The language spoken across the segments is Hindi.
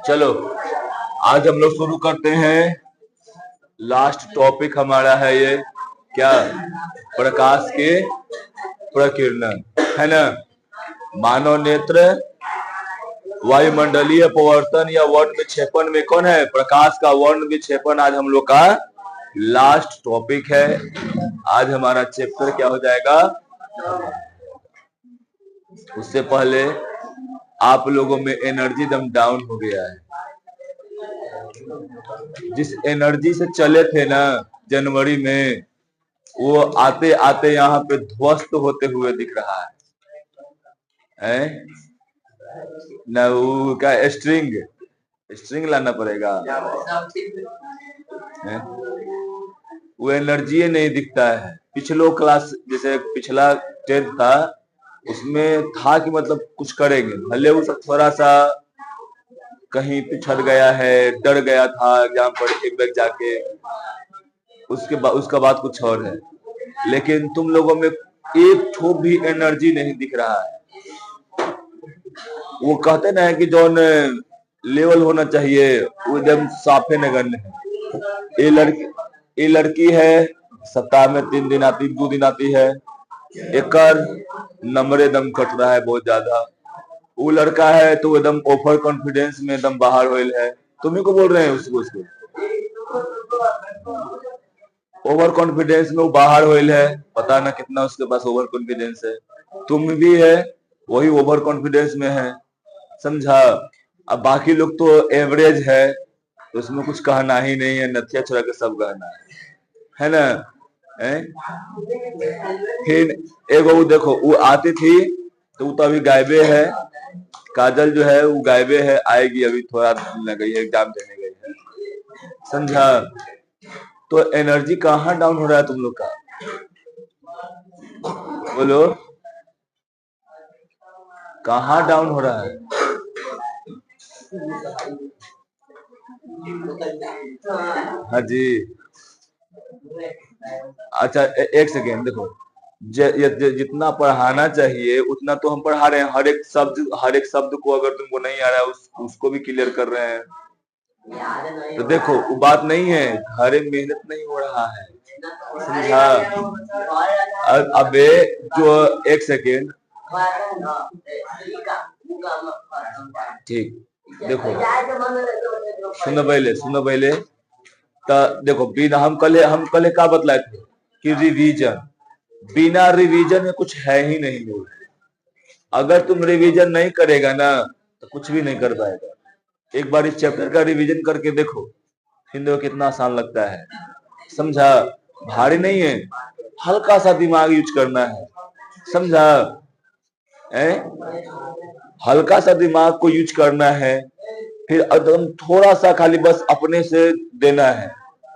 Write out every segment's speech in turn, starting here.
चलो आज हम लोग शुरू करते हैं। लास्ट टॉपिक हमारा है ये क्या, प्रकाश के प्रकीर्णन, है ना। मानव नेत्र वायुमंडलीय अपवर्तन या वर्ण विक्षेपण में कौन है, प्रकाश का वर्ण विक्षेपण आज हम लोग का लास्ट टॉपिक है। आज हमारा चैप्टर क्या हो जाएगा। उससे पहले आप लोगों में एनर्जी दम डाउन हो गया है। जिस एनर्जी से चले थे ना जनवरी में, वो आते आते यहाँ पे ध्वस्त होते हुए दिख रहा है ना। वो क्या स्ट्रिंग लाना पड़ेगा, वो एनर्जी नहीं दिखता है। पिछलो क्लास जैसे पिछला 10th था, उसमें था कि मतलब कुछ करेंगे, भले वो सब थोड़ा सा कहीं पिछड़ गया है, डर गया था एग्जाम पर एक बैग जाके, उसका बात कुछ और है। लेकिन तुम लोगों में एक ठो भी एनर्जी नहीं दिख रहा है। वो कहते ना है कि जो लेवल होना चाहिए वो एकदम साफे नगण्य है। ये लड़की है, सप्ताह में 3 दिन आती, 2 दिन आती है, एकर नंबर एकदम कट रहा है बहुत ज्यादा। वो लड़का है तो एकदम ओवर कॉन्फिडेंस में एकदम बाहर होइल है। तुम्ही को बोल रहे हैं उसको ओवर कॉन्फिडेंस में वो बाहर होइल है। पता ना कितना उसके पास ओवर कॉन्फिडेंस है। तुम भी है वही ओवर कॉन्फिडेंस में है, समझा। अब बाकी लोग तो एवरेज है, तो उसमें कुछ कहना ही नहीं है, नथिया छोड़ा के सब कहना है ना। फिर एगो वो देखो, वो आती थी तो वो तो अभी गायबे है। काजल जो है वो गायबे है, आएगी अभी, थोड़ा दिन लग गई है, एग्जाम देने गई है, समझा। तो एनर्जी कहाँ डाउन हो रहा है तुम लोग का, बोलो कहाँ डाउन हो रहा है। हाँ जी, अच्छा एक सेकेंड देखो, जितना पढ़ाना चाहिए उतना तो हम पढ़ा रहे हैं। हर एक शब्द को अगर तुमको नहीं आ रहा है उसको भी क्लियर कर रहे हैं। तो देखो वो बात नहीं है, घर में मेहनत नहीं हो रहा है, समझा। अबे जो एक सेकेंड, ठीक देखो, सुनो पहले तो देखो, बिना हम कल का बतलाए थे कि रिवीजन, बिना रिवीजन में कुछ है ही नहीं। अगर तुम रिवीजन नहीं करेगा ना तो कुछ भी नहीं कर पाएगा। एक बार इस चैप्टर का रिवीजन करके देखो, फिर देखो कितना आसान लगता है, समझा। भारी नहीं है, हल्का सा दिमाग यूज करना है, समझा। हल्का सा दिमाग को यूज करना है, फिर एकदम थोड़ा सा खाली बस अपने से देना है।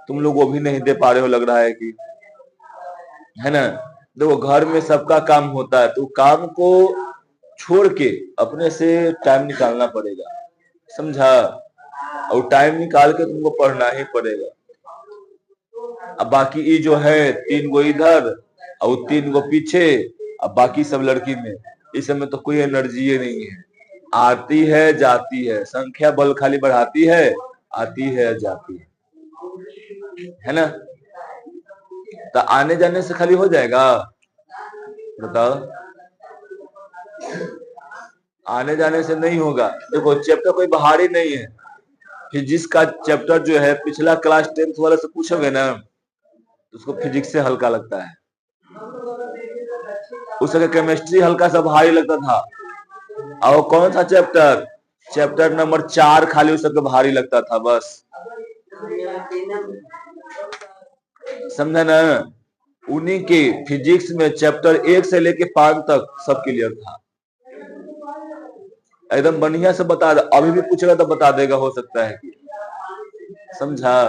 तुम लोग वो भी नहीं दे पा रहे हो, लग रहा है कि, है ना। देखो घर में सबका काम होता है, तो काम को छोड़ के अपने से टाइम निकालना पड़ेगा, समझा। और टाइम निकाल के तुमको पढ़ना ही पड़ेगा। अब बाकी ये जो है 3 गो इधर और 3 गो पीछे, अब बाकी सब लड़की में, इस समय तो कोई एनर्जी नहीं है। आती है जाती है, संख्या बल खाली बढ़ाती है, आती है जाती है ना। तो आने जाने से खाली हो जाएगा, बताओ। आने जाने से नहीं होगा। देखो चैप्टर कोई बाहर ही नहीं है। फिजिक्स का चैप्टर जो है, पिछला क्लास 10th वाले से पूछोगे ना तो उसको फिजिक्स से हल्का लगता है, उसका केमिस्ट्री हल्का सा भारी लगता था। और कौन सा चैप्टर नंबर 4 खाली उसका भारी लगता था, बस, समझा ना। उन्हीं के फिजिक्स में चैप्टर 1 से लेके 5 तक सब क्लियर था, एकदम बढ़िया से बता दे। अभी भी पूछेगा तो बता देगा, हो सकता है कि, समझा।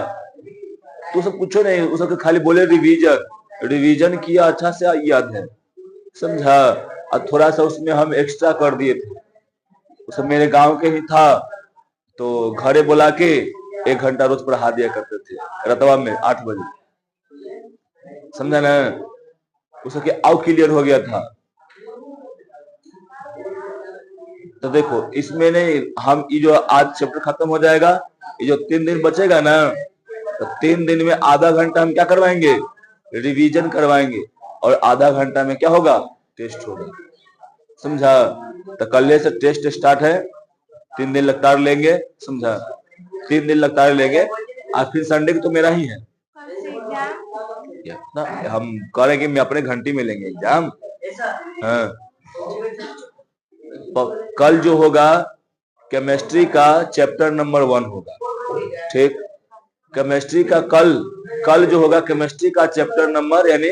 तो सब पूछो नहीं, उसको खाली बोले रिवीजन किया, अच्छा से याद है, समझा। और थोड़ा सा उसमें हम एक्स्ट्रा कर दिए थे। उसमें मेरे गांव के ही था, तो घरे बुला के 1 घंटा रोज पढ़ा दिया करते थे रतवा में 8 बजे, समझा ना। उसके आउ क्लियर हो गया था। तो देखो इसमें नहीं, हम ये जो आज चैप्टर खत्म हो जाएगा, ये जो 3 दिन बचेगा ना, तो 3 दिन में आधा घंटा हम क्या करवाएंगे, रिवीजन करवाएंगे, और आधा घंटा में क्या होगा, टेस्ट होगा। समझा? तो कल से टेस्ट स्टार्ट है, 3 दिन लगातार लेंगे। समझा? 3 दिन लगातार लेंगे, और फिर संडे को तो मेरा ही है ना, हम करेंगे, मैं अपने घंटी में लेंगे एग्जाम। हाँ, कल जो होगा केमिस्ट्री का चैप्टर नंबर 1 होगा। ठीक, केमिस्ट्री का कल जो होगा केमिस्ट्री का चैप्टर नंबर, यानी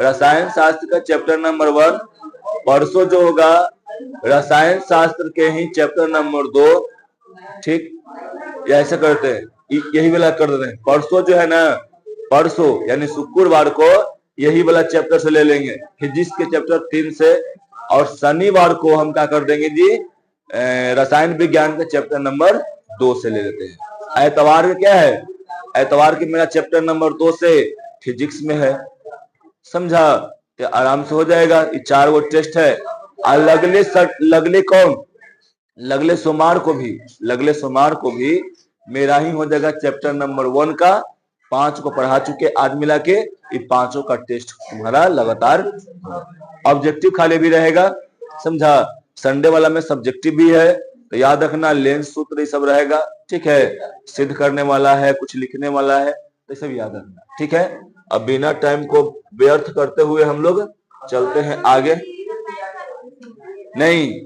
रसायन शास्त्र का चैप्टर नंबर 1। परसों जो होगा रसायन शास्त्र के ही चैप्टर नंबर 2। ठीक, ऐसे करते हैं, यही वाला कर देते हैं। परसों जो है ना, परसों यानी शुक्रवार को यही वाला चैप्टर से ले लेंगे, फिजिक्स के चैप्टर 3 से, और शनिवार को हम क्या कर देंगे जी, रसायन विज्ञान के चैप्टर नंबर 2 से ले लेते हैं। एतवार में क्या है, एतवार के मेरा चैप्टर नंबर 2 से फिजिक्स में है। समझा? तो आराम से हो जाएगा। ये 4 वो टेस्ट है। लगले सोमवार को भी मेरा ही हो जाएगा चैप्टर नंबर 1 का। 5 को पढ़ा चुके आज मिला के, ये 5 का टेस्ट तुम्हारा लगातार। ऑब्जेक्टिव खाली भी रहेगा। समझा? संडे वाला में सब्जेक्टिव भी है, तो याद रखना लेंस सूत्र ये सब रहेगा। ठीक है, सिद्ध करने वाला है, कुछ लिखने वाला है, तो सब याद रखना। ठीक है, अब बिना टाइम को व्यर्थ करते हुए हम लोग चलते हैं आगे। नहीं,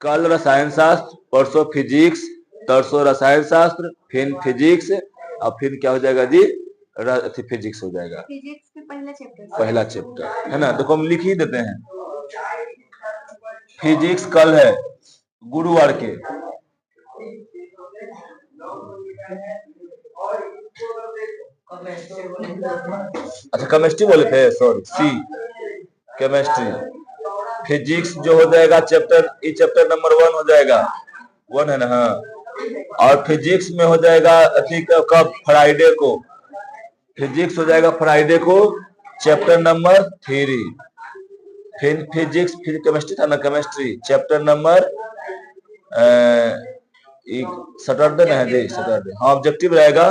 कल रसायन शास्त्र, परसों फिजिक्स, तरसों रसायन शास्त्र, फिर फिजिक्स, और फिर क्या हो जाएगा जी, फिजिक्स हो जाएगा। फिजिक्स के पहला चैप्टर है ना, देखो हम लिख ही देते हैं। फिजिक्स कल है गुरुवार के। अच्छा, केमिस्ट्री बोले थे, सॉरी, सी केमिस्ट्री। फिजिक्स जो हो जाएगा चैप्टर, ये चैप्टर नंबर 1 हो जाएगा, 1 है ना। हाँ, और फिजिक्स में हो जाएगा कब, फ्राइडे को। फिजिक्स हो जाएगा फ्राइडे को चैप्टर नंबर 3। फिर फिजिक्स, फिर केमिस्ट्री था ना, केमिस्ट्री चैप्टर नंबर सैटरडे ना है जी, सैटरडे। हाँ, ऑब्जेक्टिव रहेगा,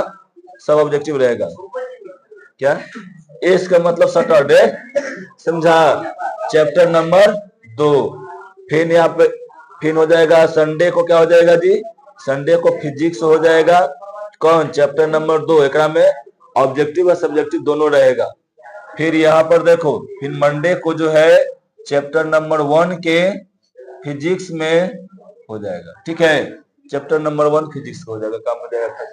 सब ऑब्जेक्टिव रहेगा। क्या इसका मतलब, सैटरडे। समझा? Chapter number 2। फिर यहाँ पे फिर हो जाएगा संडे को, क्या हो जाएगा जी, संडे को फिजिक्स हो जाएगा कौन, चैप्टर नंबर 2। एक में ऑब्जेक्टिव और सब्जेक्टिव दोनों रहेगा। फिर यहाँ पर देखो, फिर मंडे को जो है चैप्टर नंबर 1 के फिजिक्स में हो जाएगा। ठीक है, चैप्टर नंबर 1 फिजिक्स हो जाएगा, काम हो जाएगा।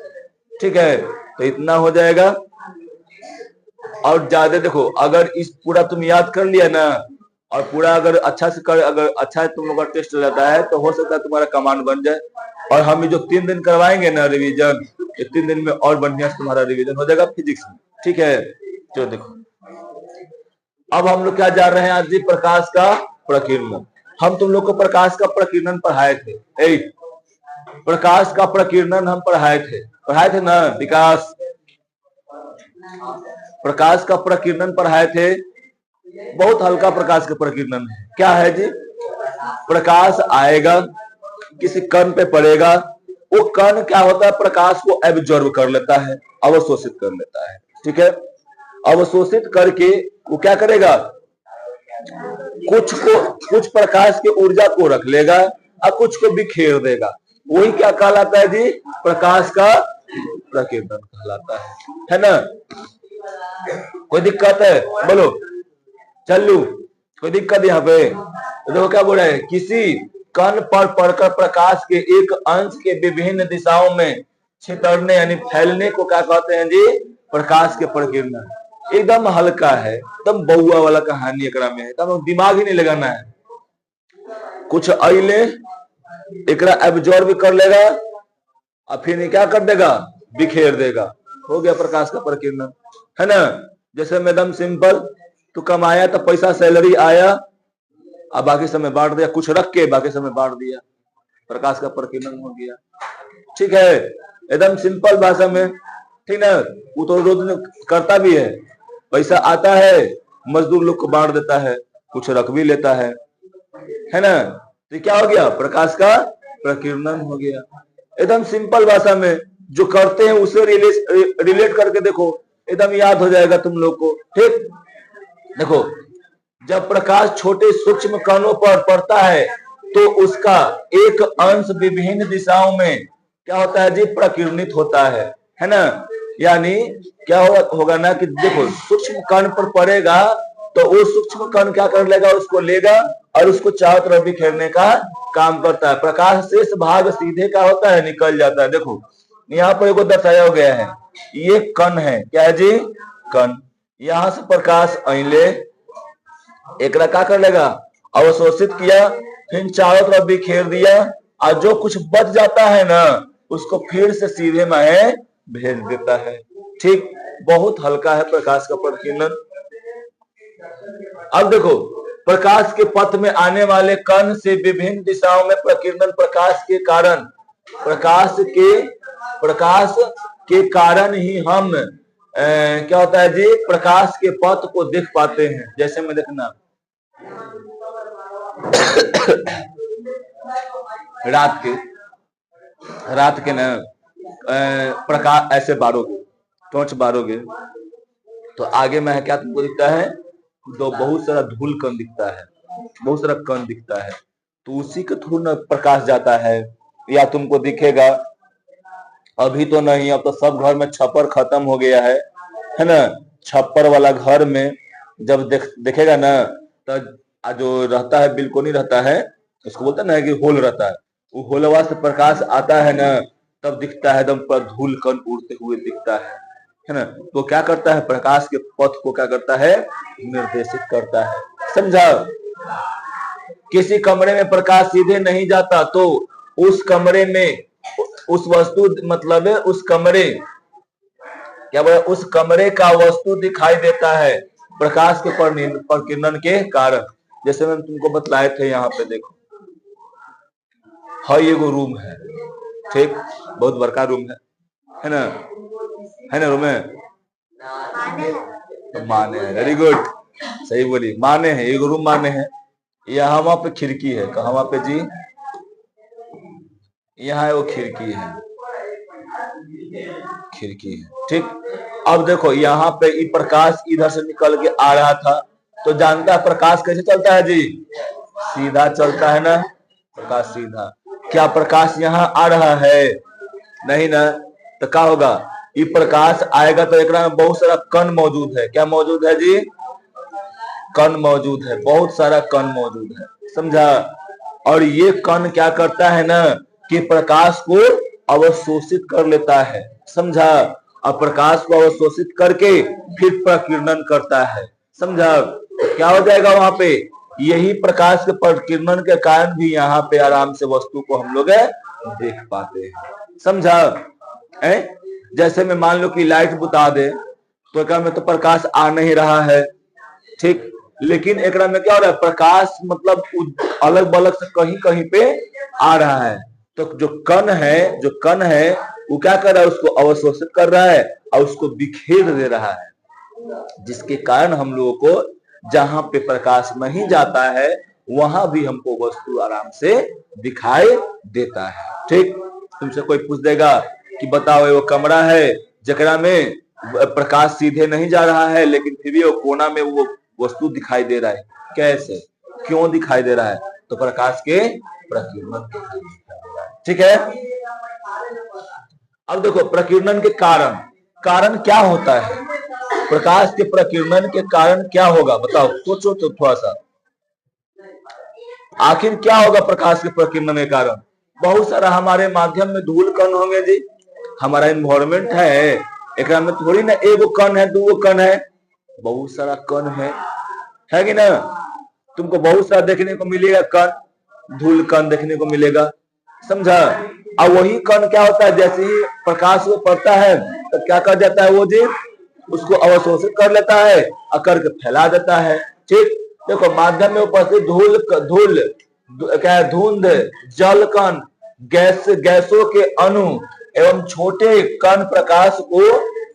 ठीक है, तो इतना हो जाएगा। और ज्यादा देखो, अगर इस पूरा तुम याद कर लिया ना, और पूरा अगर अच्छा से अगर अच्छा तुम लोग का टेस्ट रहता है, तो हो सकता है तुम्हारा कमांड बन जाए। और हम ये जो 3 दिन करवाएंगे ना रिवीजन, ये 3 दिन में और बढ़िया से तुम्हारा रिवीजन हो जाएगा फिजिक्स में। ठीक है, चलो देखो, अब हम लोग क्या जान रहे हैं आज जी, प्रकाश का प्रकीर्णन। हम तुम लोग को प्रकाश का प्रकीर्णन पढ़ाए थे। प्रकाश का प्रकीर्णन हम पढ़ाए थे ना विकास। प्रकाश का प्रकीर्णन पढ़ाए थे। बहुत हल्का प्रकाश का प्रकीर्णन है। क्या है जी, प्रकाश आएगा, किसी कण पे पड़ेगा, वो कण क्या होता है, प्रकाश को एब्जॉर्ब कर लेता है, अवशोषित कर लेता है। ठीक है, अवशोषित करके वो क्या करेगा, कुछ प्रकाश की ऊर्जा को रख लेगा और कुछ को बिखेर देगा। वही क्या कहलाता है जी, प्रकाश का प्रकीर्णन कहलाता है ना। कोई दिक्कत है, बोलो चल्लू, कोई दिक्कत यहाँ पे? तो देखो क्या बोल रहे हैं, किसी कण पर पड़कर प्रकाश के एक अंश के विभिन्न दिशाओं में छितरने यानी फैलने को क्या कहते हैं जी, प्रकाश के प्रकीर्णन। एकदम हल्का है, एकदम बउआ वाला कहानी एकरा में है, एकदम दिमाग ही नहीं लगाना है। कुछ अइले एकरा एब्जॉर्ब कर लेगा और फिर क्या कर देगा, बिखेर देगा। हो गया प्रकाश का प्रकीर्णन, है ना। जैसे एकदम सिंपल, तू कमाया तो पैसा सैलरी आया, अब बाकी समय बांट दिया, कुछ रख के बाकी समय बांट दिया, प्रकाश का प्रकीर्णन हो गया। ठीक है, एकदम सिंपल भाषा में, ठीक ना। वो तो रोज करता भी है, पैसा आता है मजदूर लोग को बांट देता है, कुछ रख भी लेता है ना। तो क्या हो गया? प्रकाश का प्रकीर्णन हो गया। एकदम सिंपल भाषा में जो करते हैं उसे रिलेट करके देखो, एकदम याद हो जाएगा तुम लोग को। ठीक, देखो जब प्रकाश छोटे सूक्ष्म कणों पर पड़ता है तो उसका एक अंश विभिन्न दिशाओं में क्या होता है जी? प्रकीर्णित होता है ना। यानी क्या होगा ना कि देखो सूक्ष्म कण पर पड़ेगा तो वो सूक्ष्म कण क्या कर लेगा? उसको लेगा और उसको चारों तरफ बिखेरने का काम करता है। प्रकाश शेष भाग सीधे क्या होता है? निकल जाता है। देखो यहाँ पर एक दर्शाया गया है, ये कण है, क्या है जी? कण। यहां से प्रकाश अहिले एक क्या कर लेगा? अवशोषित किया, फिर चारों तरफ बिखेर दिया, और जो कुछ बच जाता है ना उसको फिर से सीधे में भेज देता है। ठीक, बहुत हल्का है प्रकाश का प्रकीर्णन। अब देखो प्रकाश के पथ में आने वाले कण से विभिन्न दिशाओं में प्रकीर्णन प्रकाश के कारण ही हम क्या होता है जी? प्रकाश के पथ को देख पाते हैं। जैसे में देखना रात के ना प्रकाश ऐसे बारोगे, टॉर्च बारोगे तो आगे में क्या तुमको दिखता है? तो बहुत सारा धूल कण दिखता है, बहुत सारा कण दिखता है, तो उसी के थ्रू ना प्रकाश जाता है। या तुमको दिखेगा, अभी तो नहीं, अब तो सब घर में छप्पर खत्म हो गया है ना। छप्पर वाला घर में जब देखेगा ना तो जो रहता है बिल्कुल नहीं रहता है, उसको बोलता है ना कि होल रहता है, वो होलवा से प्रकाश आता है ना तब दिखता है, एकदम पर धूल कण उड़ते हुए दिखता है ना। तो क्या करता है? प्रकाश के पथ को क्या करता है? निर्देशित करता है। समझा? किसी कमरे में प्रकाश सीधे नहीं जाता तो उस कमरे में उस वस्तु मतलब उस कमरे क्या बोला? उस कमरे का वस्तु दिखाई देता है प्रकाश के प्रकीर्णन के कारण। जैसे मैं तुमको बतलाए थे, यहाँ पे देखो हाँ ये रूम है, ठीक, बहुत बड़का रूम है ना, रूम है, तो माने है, वेरी गुड, सही बोली, माने है, एक रूम माने है। यहाँ वहां पे खिड़की है, कहा वहां पे जी? यहाँ वो खिड़की है, ठीक। अब देखो यहाँ पे ये प्रकाश इधर से निकल के आ रहा था, तो जानता है प्रकाश कैसे चलता है जी? सीधा चलता है ना, प्रकाश सीधा। क्या प्रकाश यहाँ आ रहा है? नहीं ना, तो क्या होगा? ये प्रकाश आएगा तो एक में बहुत सारा कण मौजूद है। क्या मौजूद है जी? कण मौजूद है, बहुत सारा कण मौजूद है, समझा? और ये कण क्या करता है ना कि प्रकाश को अवशोषित कर लेता है, समझा? और प्रकाश को अवशोषित करके फिर प्रकीर्णन करता है, समझा? तो क्या हो जाएगा वहां पे? यही प्रकाश के प्रकीर्णन के कारण भी यहाँ पे आराम से वस्तु को हम लोग देख पाते हैं, समझा? जैसे मैं मान लो कि लाइट बुता दे तो क्या में तो प्रकाश आ नहीं रहा है, ठीक, लेकिन एक में क्या हो रहा है? प्रकाश मतलब अलग बलग से कहीं कहीं पे आ रहा है। तो जो कण है वो क्या कर रहा है? उसको अवशोषित कर रहा है और उसको बिखेर दे रहा है, जिसके कारण हम लोगों को जहां पे प्रकाश नहीं जाता है वहां भी हमको वस्तु आराम से दिखाई देता है, ठीक। तुमसे कोई पूछ देगा कि बताओ वो कमरा है जकरा में प्रकाश सीधे नहीं जा रहा है लेकिन फिर भी वो कोना में वो वस्तु दिखाई दे रहा है, कैसे, क्यों दिखाई दे रहा है? तो प्रकाश के प्रकीर्णन के कारण दिखाई दे रहा है, ठीक है। अब देखो प्रकीर्णन के कारण क्या होता है? प्रकाश के प्रकीर्णन के कारण क्या होगा? बताओ, सोचो तो थोड़ा सा, आखिर क्या होगा प्रकाश के प्रकीर्णन के कारण? बहुत सारा हमारे माध्यम में धूल कण होंगे जी, हमारा एनवायरमेंट है, एक में थोड़ी ना एगो कण है, दूगो कण है, बहुत सारा कण है कि ना? तुमको बहुत सारा देखने को मिलेगा कण, धूल कण देखने को मिलेगा, समझा? और वही कण क्या होता है? जैसे ही प्रकाश को पड़ता है तो क्या कर जाता है वो जी? उसको अवशोषित कर लेता है और करके फैला देता है, ठीक। देखो माध्यम में उपस्थित धूल क्या है? धुंध, जल कण, गैसों के अणु एवं छोटे कण प्रकाश को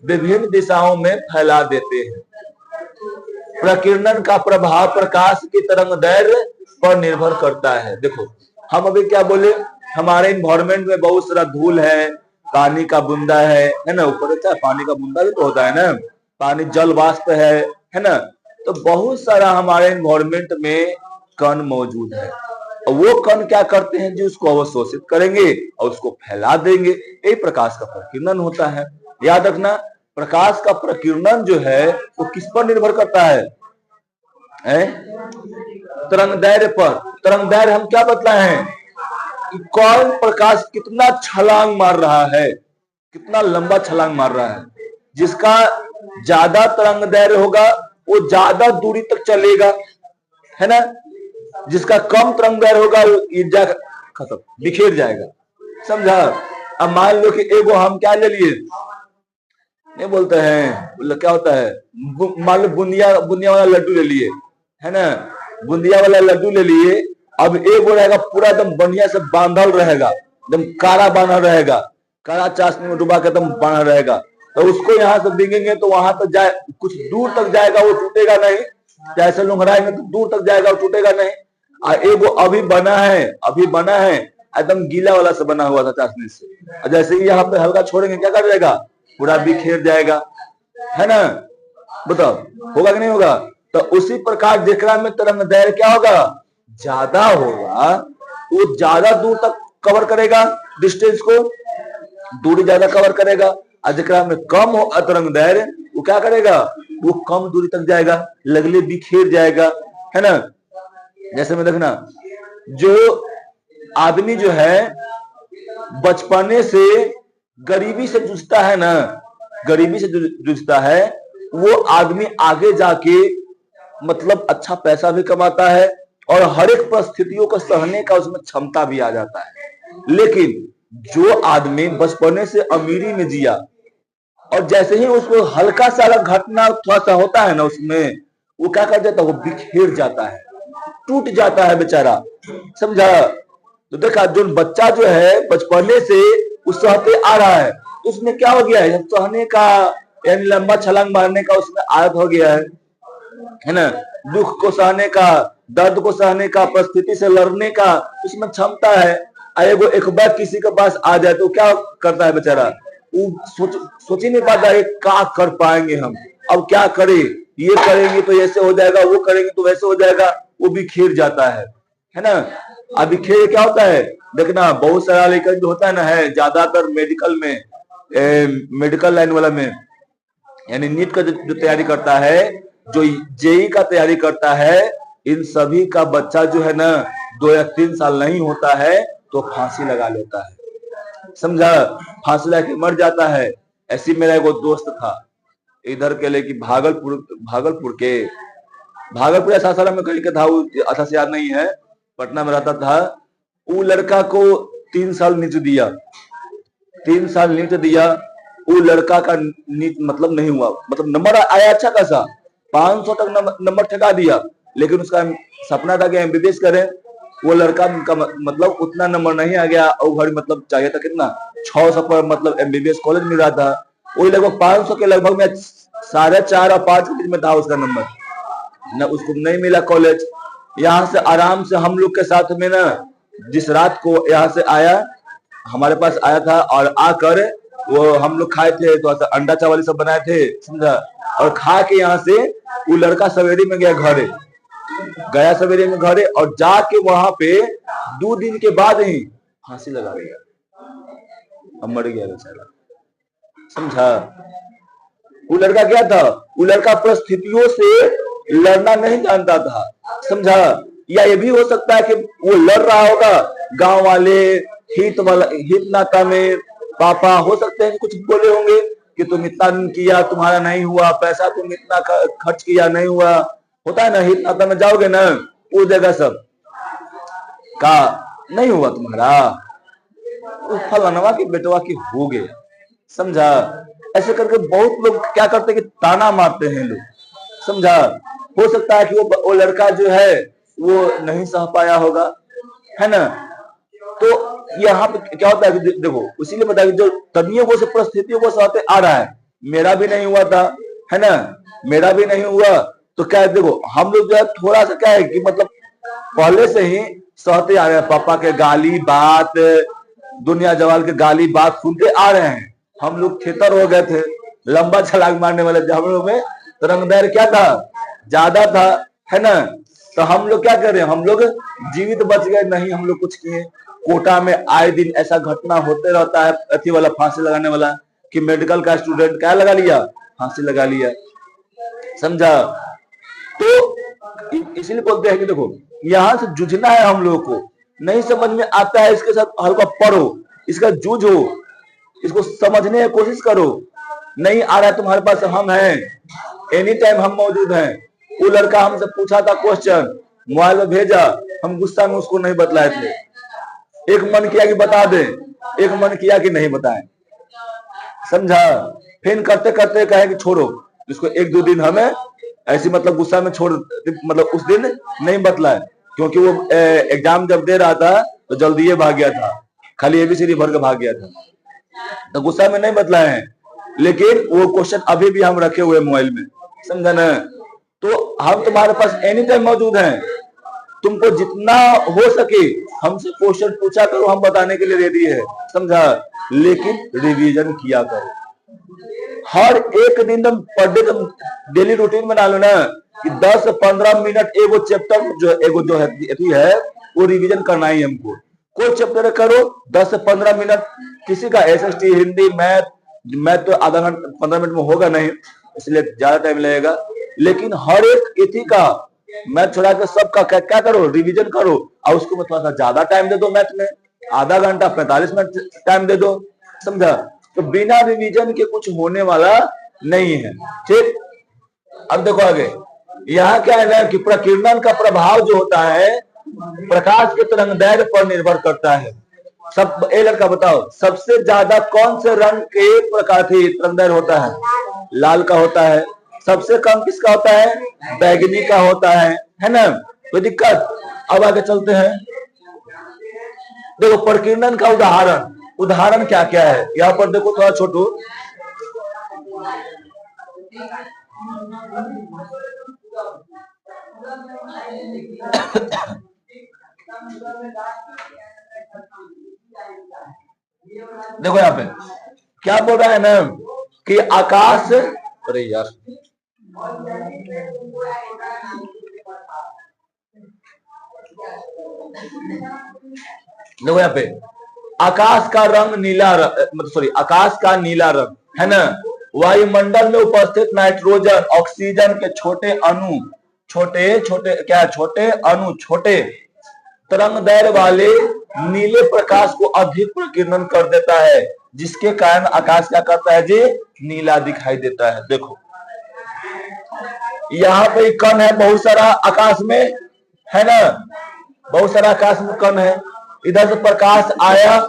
विभिन्न दिशाओं में फैला देते हैं। प्रकीर्णन का प्रभाव प्रकाश की तरंग दैर्घ्य पर निर्भर करता है। देखो हम अभी क्या बोले, हमारे इन्वायरमेंट में बहुत सारा धूल है, पानी का बूंदा है ना, ऊपर अच्छा पानी का बूंदा भी तो होता है ना, पानी जल वाष्प है ना। तो बहुत सारा हमारे इन्वायरमेंट में कण मौजूद है, और वो कण क्या करते हैं जी, उसको अवशोषित करेंगे और उसको फैला देंगे। यही प्रकाश का प्रकीर्णन होता है। याद रखना, प्रकाश का प्रकीर्णन जो है वो किस पर निर्भर करता है? तरंग दैर्घ्य पर। तरंग दैर्घ्य हम क्या बतलाए हैं कि कौन प्रकाश कितना छलांग मार रहा है, कितना लंबा छलांग मार रहा है। जिसका ज्यादा तरंग दैर्घ्य होगा वो ज्यादा दूरी तक चलेगा, है ना। जिसका कम तरंग दैर्घ्य होगा ऊर्जा खत्म, बिखेर जाएगा। समझा? अब मान लो कि एगो हम क्या ले लिए, नहीं बोलते हैं क्या होता है, मान लो बुंदिया बुंदिया वाला लड्डू ले लिए, है ना, बुंदिया वाला लड्डू ले लिए। अब एगो रहेगा पूरा एकदम बढ़िया से बांधल रहेगा, एकदम काला बांधा रहेगा, काला चाशनी में डुबा के एकदम बांधा रहेगा। तो उसको यहाँ से बिगेंगे तो वहां तक जाए, कुछ दूर तक जाएगा, वो टूटेगा नहीं। जैसे लुंघराएंगे तो दूर तक जाएगा, वो टूटेगा नहीं। एगो अभी बना है एकदम गीला वाला से बना हुआ था चाशनी से, जैसे ही यहाँ पे हल्का छोड़ेंगे क्या कर जाएगा, पूरा बिखेर जाएगा, है ना। बताओ होगा कि नहीं होगा? तो उसी प्रकार जेकरा में तरंग दैर्घ्य क्या होगा, ज्यादा होगा, वो ज्यादा दूर तक कवर करेगा, डिस्टेंस को दूरी ज्यादा कवर करेगा। और जेकरा में कम हो तरंग दैर्घ्य वो क्या करेगा, वो कम दूरी तक जाएगा, लगले बिखेर जाएगा, है ना। जैसे में देखना, जो आदमी जो है बचपने से गरीबी से जूझता है ना, गरीबी से जूझता है, वो आदमी आगे जाके मतलब अच्छा पैसा भी कमाता है और हर एक परिस्थितियों को सहने का उसमें क्षमता भी आ जाता है। लेकिन जो आदमी बचपने से अमीरी में जिया और जैसे ही उसको हल्का सा घटना थोड़ा सा होता है ना, उसमें वो क्या कर जाता है, वो बिखेर जाता है, टूट जाता है बेचारा। समझा? तो देखा, जो बच्चा जो है बचपने से उस सहते आ रहा है, तो उसमें क्या हो गया है, सहने का यानी लंबा छलांग मारने का उसमें आदत हो गया है ना। दुख को सहने का, दर्द को सहने का, परिस्थिति से लड़ने का उसमें क्षमता है। एक बार किसी के पास आ जाए तो क्या करता है बेचारा, वो सोच ही नहीं पाता है क्या कर पाएंगे हम, अब क्या करें, ये करेंगे तो ऐसे हो जाएगा, वो करेंगे तो वैसे हो जाएगा, वो बिखेर जाता है ना। अभी खेल क्या होता है देखना, बहुत सारा लेकर जो होता है ना, है ज्यादातर मेडिकल में, मेडिकल लाइन वाला में, यानी नीट का जो तैयारी करता है, जो जेई का तैयारी करता है, इन सभी का बच्चा जो है ना 2 या 3 साल नहीं होता है तो फांसी लगा लेता है। समझा? फांसी लगा के मर जाता है। ऐसी मेरा एक दोस्त था इधर के लिए कि भागलपुर या सासाराम में कहीं के था, वो अच्छा से याद नहीं है, पटना में रहता था। वो लड़का को 3 साल नीट दिया, 3 साल नीट दिया, वो लड़का का नीट मतलब नहीं हुआ, मतलब नंबर आया अच्छा खासा, 500 तक नंबर ठेका दिया, लेकिन उसका सपना था कि एमबीबीएस करे। वो लड़का का मतलब उतना नंबर नहीं आ गया, और घर मतलब चाहिए था कितना 600 पर मतलब एमबीबीएस कॉलेज मिल रहा था। वही लगभग 500 के लगभग में 4.5 और 5 के बीच में था उसका नंबर, न उसको नहीं मिला कॉलेज। यहाँ से आराम से हम लोग के साथ में ना, जिस रात को यहाँ से आया, हमारे पास आया था, और आकर वो हम लोग खाए थे, तो अंडा चावल सब बनाए थे, समझा। और खा के यहाँ से वो लड़का सवेरे में गया सवेरे में घरे, और जाके वहां पे 2 दिन के बाद ही फांसी लगा दिया, अब मर गया बेचारा। समझा? वो लड़का क्या था, वो लड़का परिस्थितियों से लड़ना नहीं जानता था। समझा? या ये भी हो सकता है कि वो लड़ रहा होगा, गांव वाले हित नाता में पापा हो सकते हैं कुछ बोले होंगे कि तुम इतना किया, तुम्हारा नहीं हुआ, पैसा तुम इतना खर्च किया, नहीं हुआ, होता है ना, हित नाता में जाओगे ना, वो जगह सब का नहीं हुआ तुम्हारा, उस फलानवा की बेटवा की हो गया। समझा? ऐसे करके बहुत लोग क्या करते हैं कि ताना मारते हैं लोग। समझा? हो सकता है कि वो लड़का जो है वो नहीं सह पाया होगा, है ना। तो यहाँ पे क्या होता है कि देखो, इसीलिए बताया कि जो तनियों से परिस्थितियों को सहते आ रहा है, मेरा भी नहीं हुआ था, है ना, मेरा भी नहीं हुआ, तो क्या है देखो, हम लोग जो है थोड़ा सा क्या है कि मतलब पहले से ही सहते आ रहे हैं। पापा के गाली बात, दुनिया जवाल के गाली बात सुनते आ रहे हैं। हम लोग खेतर हो गए थे, लंबा छलांग मारने वाले थे। हम लोग में तरंगदैर क्या था, ज्यादा था, है ना। तो हम लोग क्या कर रहे हैं, हम लोग जीवित बच गए नहीं, हम लोग कुछ किए। कोटा में आए दिन ऐसा घटना होते रहता है, अथी वाला फांसी लगाने वाला, कि मेडिकल का स्टूडेंट क्या लगा लिया, फांसी लगा लिया, समझा। तो इसीलिए बोलते हैं कि देखो यहां से जूझना है हम लोगों को। नहीं समझ में आता है, इसके साथ हल्का पढ़ो, इसका जूझो, इसको समझने की कोशिश करो। नहीं आ रहा है तुम्हारे पास, हम हैं, एनी टाइम हम मौजूद हैं। वो लड़का हमसे पूछा था क्वेश्चन, मोबाइल में भेजा, हम गुस्सा में उसको नहीं बतलाए थे। एक मन किया कि बता दे, एक मन किया कि नहीं बताएं, समझा। फिर करते करते कहे कि छोड़ो इसको, एक दो दिन हमें ऐसी मतलब गुस्सा में छोड़, मतलब उस दिन नहीं बतलाए, क्योंकि वो एग्जाम जब दे रहा था तो जल्दी भाग गया था, खाली एबीसीडी भर के भाग गया था, तो गुस्सा में नहीं बतलाए हैं। लेकिन वो क्वेश्चन अभी भी हम रखे हुए मोबाइल में, समझा ना। तो हम तुम्हारे पास एनी टाइम मौजूद हैं, तुमको जितना हो सके हमसे क्वेश्चन पूछा करो, हम बताने के लिए रेडी है, समझा। लेकिन रिवीजन किया करो, हर एक दिन तुम पर डे तुम डेली रूटीन बना लो ना, कि 10-15 मिनट एगो चैप्टर जो है वो रिवीजन करना ही हमको। कोई चैप्टर करो 10 से 15 मिनट, किसी का एसएसटी, हिंदी, मैथ तो आधा घंटा 15 मिनट में होगा नहीं, इसलिए ज्यादा टाइम लगेगा। लेकिन हर एक इथी का मैथ छोड़ा के सबका क्या करो, रिवीजन करो, और उसको मैं थोड़ा सा ज्यादा टाइम दे दो, मैथ में आधा घंटा 45 मिनट टाइम दे दो, समझा। तो बिना रिवीजन के कुछ होने वाला नहीं है, ठीक। अब देखो आगे, यहाँ क्या है ना कि प्रकीर्णन का प्रभाव जो होता है प्रकाश के तरंगदैर्घ्य पर निर्भर करता है। सब ए लड़का बताओ, सबसे ज्यादा कौन से रंग के प्रकाश तरंगदैर्घ्य होता है? लाल का होता है। सबसे कम किसका होता है? बैगनी का होता है ना। कोई दिक्कत? अब आगे चलते हैं। देखो प्रकीर्णन का उदाहरण क्या क्या है, यहाँ पर देखो थोड़ा छोटू। देखो यहाँ पे क्या बोल रहा है ना कि आकाश, अरे यार देखो यहाँ पे आकाश का रंग नीला, आकाश का नीला रंग है ना। वायुमंडल में उपस्थित नाइट्रोजन, ऑक्सीजन के छोटे अणु छोटे तरंगदैर्घ्य वाले नीले प्रकाश को अधिक प्रकीर्णन कर देता है, जिसके कारण आकाश क्या करता है जी? नीला दिखाई देता है। देखो यहाँ पे कण है बहुत सारा आकाश में, है ना, बहुत सारा आकाश में कण है। इधर से प्रकाश आया,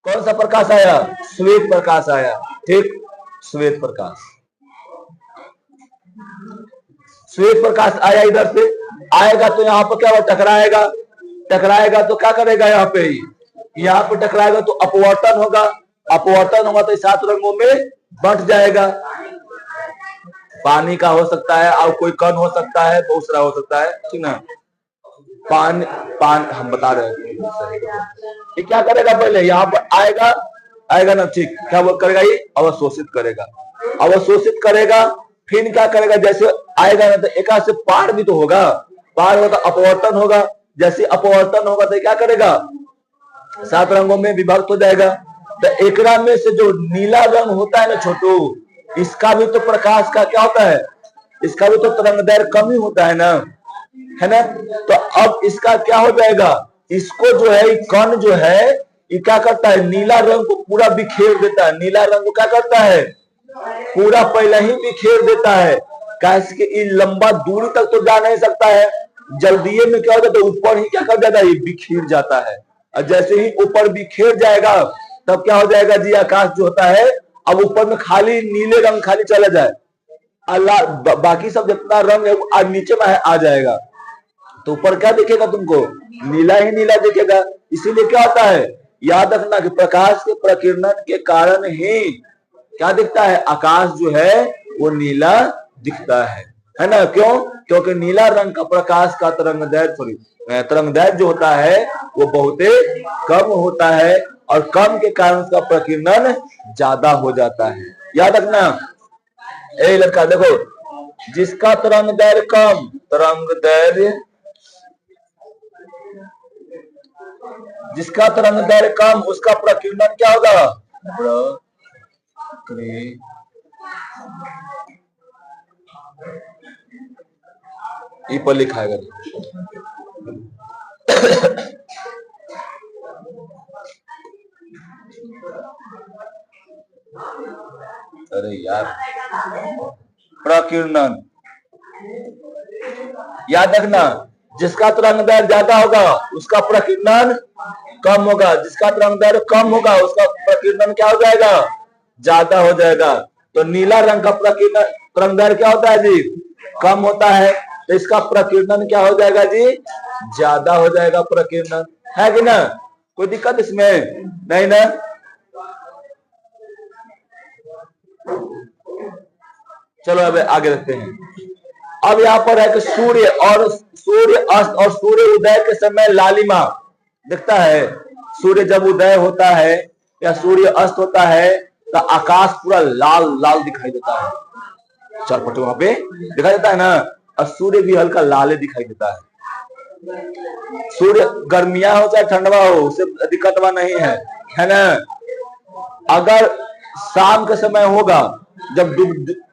कौन सा प्रकाश आया? श्वेत प्रकाश आया, ठीक। श्वेत प्रकाश आया, इधर से आएगा तो यहाँ पर क्या टकराएगा तो क्या करेगा? यहाँ पे टकराएगा तो अपवर्तन होगा तो 7 रंगों में बंट जाएगा। पानी का हो सकता है, और कोई कण हो सकता है, बहुत सारा हो सकता है, ठीक ना। पानी हम बता रहे हैं ये क्या करेगा? पहले यहाँ पर आएगा ना, ठीक। क्या करेगा? ये अवशोषित करेगा। फिर क्या करेगा? जैसे आएगा ना तो एक से पार भी तो होगा, तो अपवर्तन होगा। जैसे अपवर्तन होगा तो क्या करेगा? 7 रंगों में विभक्त हो जाएगा। तो एकरा में से जो नीला रंग होता है ना छोटू, इसका भी तो प्रकाश का क्या होता है? इसका भी तो तरंगदैर्घ्य कम ही होता है ना, है ना। तो अब इसका क्या हो जाएगा? इसको जो है कण जो है ये क्या करता है? नीला रंग को पूरा बिखेर देता है। नीला रंग को क्या करता है? पूरा पहले ही बिखेर देता है। कैसे कि ये लंबा दूरी तक तो जा नहीं सकता है, जल्दी में क्या होता है? तो ऊपर ही क्या कर जाता है? ये बिखेर जाता है। और जैसे ही ऊपर बिखेर जाएगा तब क्या हो जाएगा जी? आकाश जो होता है अब ऊपर में खाली नीले रंग खाली चला जाए, अल्लाह बाकी सब जितना रंग है आज नीचे में आ जाएगा। तो ऊपर क्या दिखेगा तुमको? नीला ही नीला दिखेगा। इसीलिए क्या होता है? याद रखना कि प्रकाश के प्रकीर्णन के कारण ही क्या दिखता है? आकाश जो है वो नीला दिखता है। है ना। क्यों? क्योंकि नीला रंग का प्रकाश का तरंगदैर्घ्य जो होता है वो बहुत कम होता है, और कम के कारण उसका प्रकीर्णन ज्यादा हो जाता है। याद रखना। ए लड़का देखो, जिसका तरंगदैर्घ्य कम, जिसका तरंगदैर्घ्य कम, उसका प्रकीर्णन क्या होगा? ई पर लिखा है। अरे यार, प्रकीर्णन याद रखना, जिसका तरंगदैर्घ्य ज्यादा होगा उसका प्रकीर्णन कम होगा, जिसका तरंगदैर्घ्य कम होगा उसका प्रकीर्णन क्या हो जाएगा? ज्यादा हो जाएगा। तो नीला रंग का प्रकीर्णन तरंगदैर्घ्य क्या होता है जी? कम होता है, तो इसका प्रकीर्णन क्या हो जाएगा जी? ज्यादा हो जाएगा प्रकीर्णन, है कि ना? कोई दिक्कत इसमें नहीं ना? चलो अब आगे रखते हैं। अब यहाँ पर है कि सूर्य अस्त और सूर्य उदय के समय लालिमा दिखता है। सूर्य जब उदय होता है या सूर्य अस्त होता है तो आकाश पूरा लाल लाल दिखाई देता है। चरपट वहां पे दिखाई देता है ना, और सूर्य भी हल्का लाल दिखाई देता है। सूर्य गर्मिया हो चाहे ठंडवा हो, उससे दिक्कत नहीं है ना। अगर शाम के समय होगा, जब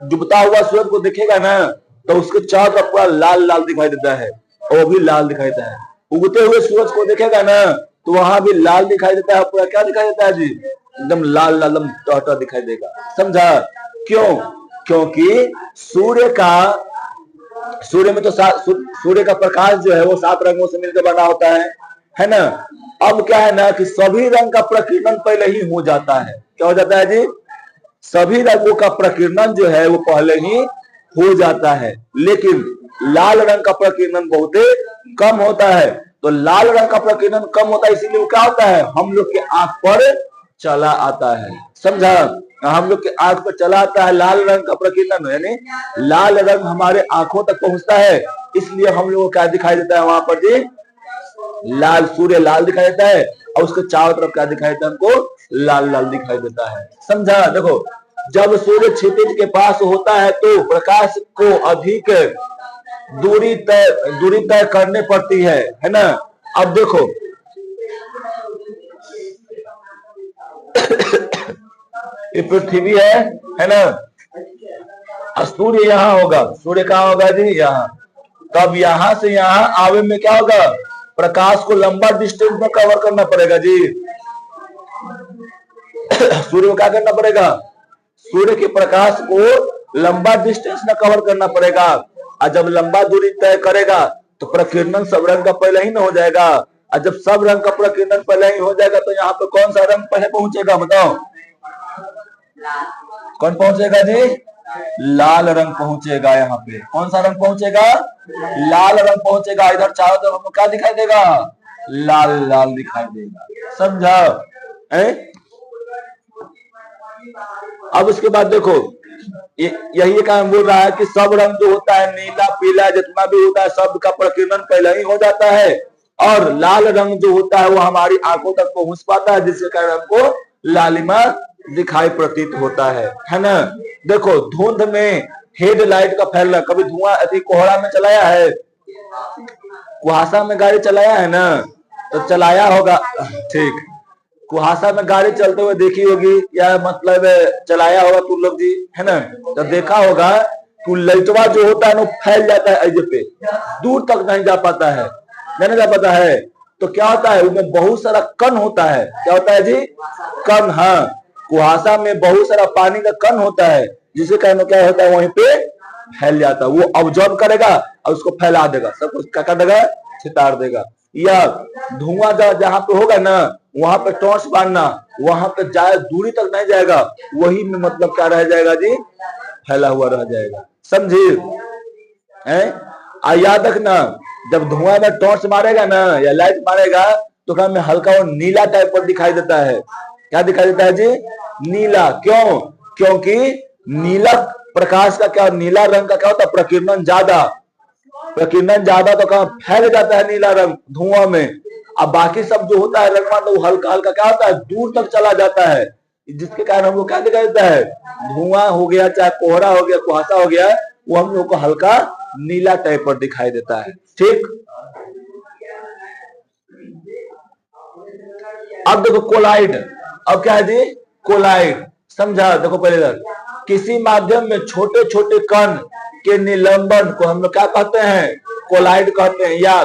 डूबता हुआ सूरज को दिखेगा ना, तो उसके चारों तरफ पूरा लाल लाल दिखाई देता है, और वो भी लाल दिखाई देता है। उगते हुए सूरज को देखेगा ना, तो वहां भी लाल दिखाई देता है, पूरा क्या दिखाई देता है जी? एकदम लाल लाल टॉटा दिखाई देगा। समझा? क्यों? क्योंकि सूर्य में तो सूर्य का प्रकाश जो है वो 7 रंगों से मिलकर बना होता है ना। अब क्या है ना कि सभी रंग का प्रकीर्णन पहले ही हो जाता है। क्या हो जाता है जी? सभी रंगों का प्रकीर्णन जो है वो पहले ही हो जाता है, लेकिन लाल रंग का प्रकीर्णन बहुत कम होता है। तो लाल रंग का प्रकीर्णन कम होता है, इसीलिए क्या होता है? हम लोग के आंख पर चला आता है। समझा? हम लोग के आंख पर चला आता है लाल रंग का प्रकीर्णन, यानी लाल रंग हमारे आंखों तक पहुंचता है, इसलिए हम लोग को क्या दिखाई देता है वहां पर जी? लाल, सूर्य लाल दिखाई देता है, और उसके चारों तरफ क्या दिखाई देता है? हमको लाल लाल दिखाई देता है। समझा? देखो, जब सूर्य क्षितिज के पास होता है तो प्रकाश को अधिक दूरी तय करने पड़ती है ना। अब देखो ये पृथ्वी है ना, सूर्य यहाँ होगा। सूर्य कहाँ होगा जी? यहाँ। तब यहाँ से यहाँ आवे में क्या होगा? प्रकाश को लंबा डिस्टेंस में कवर करना पड़ेगा जी। सूर्य को क्या करना पड़ेगा? सूर्य के प्रकाश को लंबा डिस्टेंस में कवर करना पड़ेगा, और जब लंबा दूरी तय करेगा तो प्रकीर्णन सब रंग का पहले ही न हो जाएगा, और जब सब रंग का प्रकीर्णन पहले ही हो जाएगा तो यहाँ पे कौन सा रंग पहले पहुंचेगा? बताओ, कौन पहुंचेगा जी? लाल रंग पहुंचेगा। यहाँ पे कौन सा रंग पहुंचेगा? लाल रंग पहुंचेगा। इधर चारों तरफ हमको क्या दिखाई देगा? लाल लाल दिखाई देगा। समझा? अब उसके बाद देखो, यही काम बोल रहा है कि सब रंग जो होता है, नीला पीला जितना भी होता है, सब का प्रकीर्णन पहले ही हो जाता है, और लाल रंग जो होता है वो हमारी आंखों तक पहुंच पाता है, जिसके कारण हमको लालिमा दिखाई प्रतीत होता है ना। देखो, धुंध में हेडलाइट का फैलना, कभी धुआं कोहरा में चलाया है? कुहासा में गाड़ी चलाया है ना? तो चलाया होगा, ठीक। कुहासा में गाड़ी चलते हुए देखी होगी, या मतलब चलाया होगा तुम लोग जी, है ना। तो देखा होगा कि लाइटवा जो होता है वो फैल जाता है, ऐसे पे दूर तक नहीं जा पाता है, नहीं जा पाता है। तो क्या होता है? उसमें बहुत सारा कण होता है। क्या होता है जी? कण। हाँ, कुहासा में बहुत सारा पानी का कण होता है, जिसके कारण क्या होता है? वहीं पे फैल जाता है। वो ऑब्जर्व करेगा और उसको फैला देगा, सब कुछ क्या कर देगा? छितार देगा। या धुआं जहां पे होगा ना, वहां पे टॉर्च बांधना, वहां पे ज्यादा दूरी तक नहीं जाएगा, वही में मतलब क्या रह जाएगा जी? फैला हुआ रह जाएगा। समझे? याद रखना, जब धुआं में टॉर्च मारेगा ना या लाइट मारेगा तो क्या में हल्का वो नीला टाइप पर दिखाई देता है। क्या दिखाई देता है जी? नीला। क्यों? क्योंकि प्रकाश का क्या, नीला रंग का क्या होता है, प्रकीर्णन ज्यादा, प्रकीर्णन ज्यादा तो कहां फैल जाता है नीला रंग धुआं में। अब बाकी सब जो होता है रंगमान तो हल्का हल्का क्या होता है, दूर तक चला जाता है, जिसके कारण हमको क्या दिखाई देता है, धुआं हो गया, चाहे कोहरा हो गया, कुहासा हो गया, वो हम लोग को हल्का नीला टाइप पर दिखाई देता है। ठीक, अब देखो कोलाइड, अब क्या है जी, कोलाइड, समझा। देखो पहले तक किसी माध्यम में छोटे छोटे कण के निलंबन को हम लोग क्या कहते हैं, कोलाइड कहते हैं। या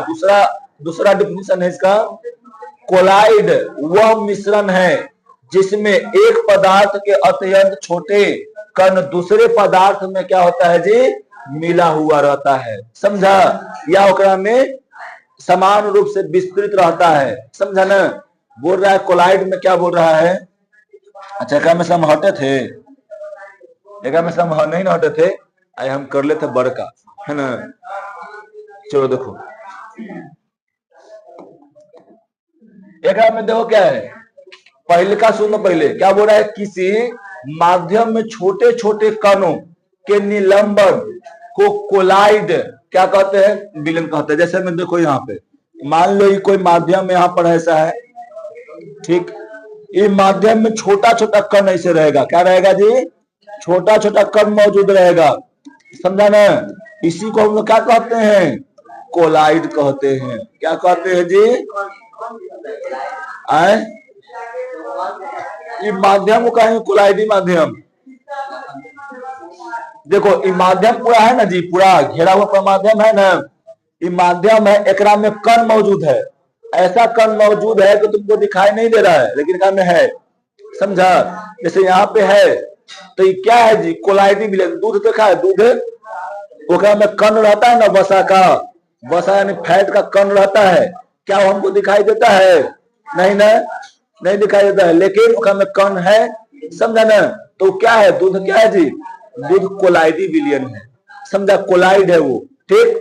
दूसरा डिफिनेशन है इसका, कोलाइड वह मिश्रण है जिसमें एक पदार्थ के अत्यंत छोटे कण दूसरे पदार्थ में क्या होता है जी, मिला हुआ रहता है, समझा। या ओकरा में समान रूप से विस्तृत रहता है, समझा ना। बोल रहा है कोलाइड में क्या बोल रहा है, अच्छा क्या में हम हटे थे, एक में हम नहीं हटे थे, आए हम कर लेते बड़का, है ना। चलो देखो एक में देखो क्या है, पहले का सुनो, पहले क्या बोल रहा है, किसी माध्यम में छोटे छोटे कणों के निलंबन को कोलाइड क्या कहते हैं, विलयन कहते हैं। जैसे मैं देखो यहाँ पे मान लो ये कोई माध्यम यहाँ पर ऐसा है, ठीक, ये माध्यम में छोटा छोटा कण ऐसे रहेगा, क्या रहेगा जी, छोटा छोटा कण मौजूद रहेगा, समझा ना। इसी को हम लोग क्या कहते हैं, कोलाइड कहते हैं। क्या कहते हैं जी, आए ये माध्यम को कहेंगे कोलाइडी माध्यम। देखो ये माध्यम पूरा है ना जी, पूरा घेरा हुआ माध्यम है ना, ये माध्यम है, एकरा में कण मौजूद है, ऐसा कण मौजूद है कि तुमको दिखाई नहीं दे रहा है लेकिन एकरा में है, समझा। जैसे यहाँ पे है तो ये क्या है जी, कोलाइडी विलयन। दूध देखा है, दूध ओकरा में कण रहता है ना, वसा का, वसा यानी फैट का कण रहता है, क्या वो हमको दिखाई देता है, नहीं ना, नहीं दिखाई देता है, लेकिन ओकरा में कण है, समझा ना। तो क्या है, दूध क्या है जी, दूध कोलाइडी विलयन है, समझा, कोलाइड है वो, ठीक।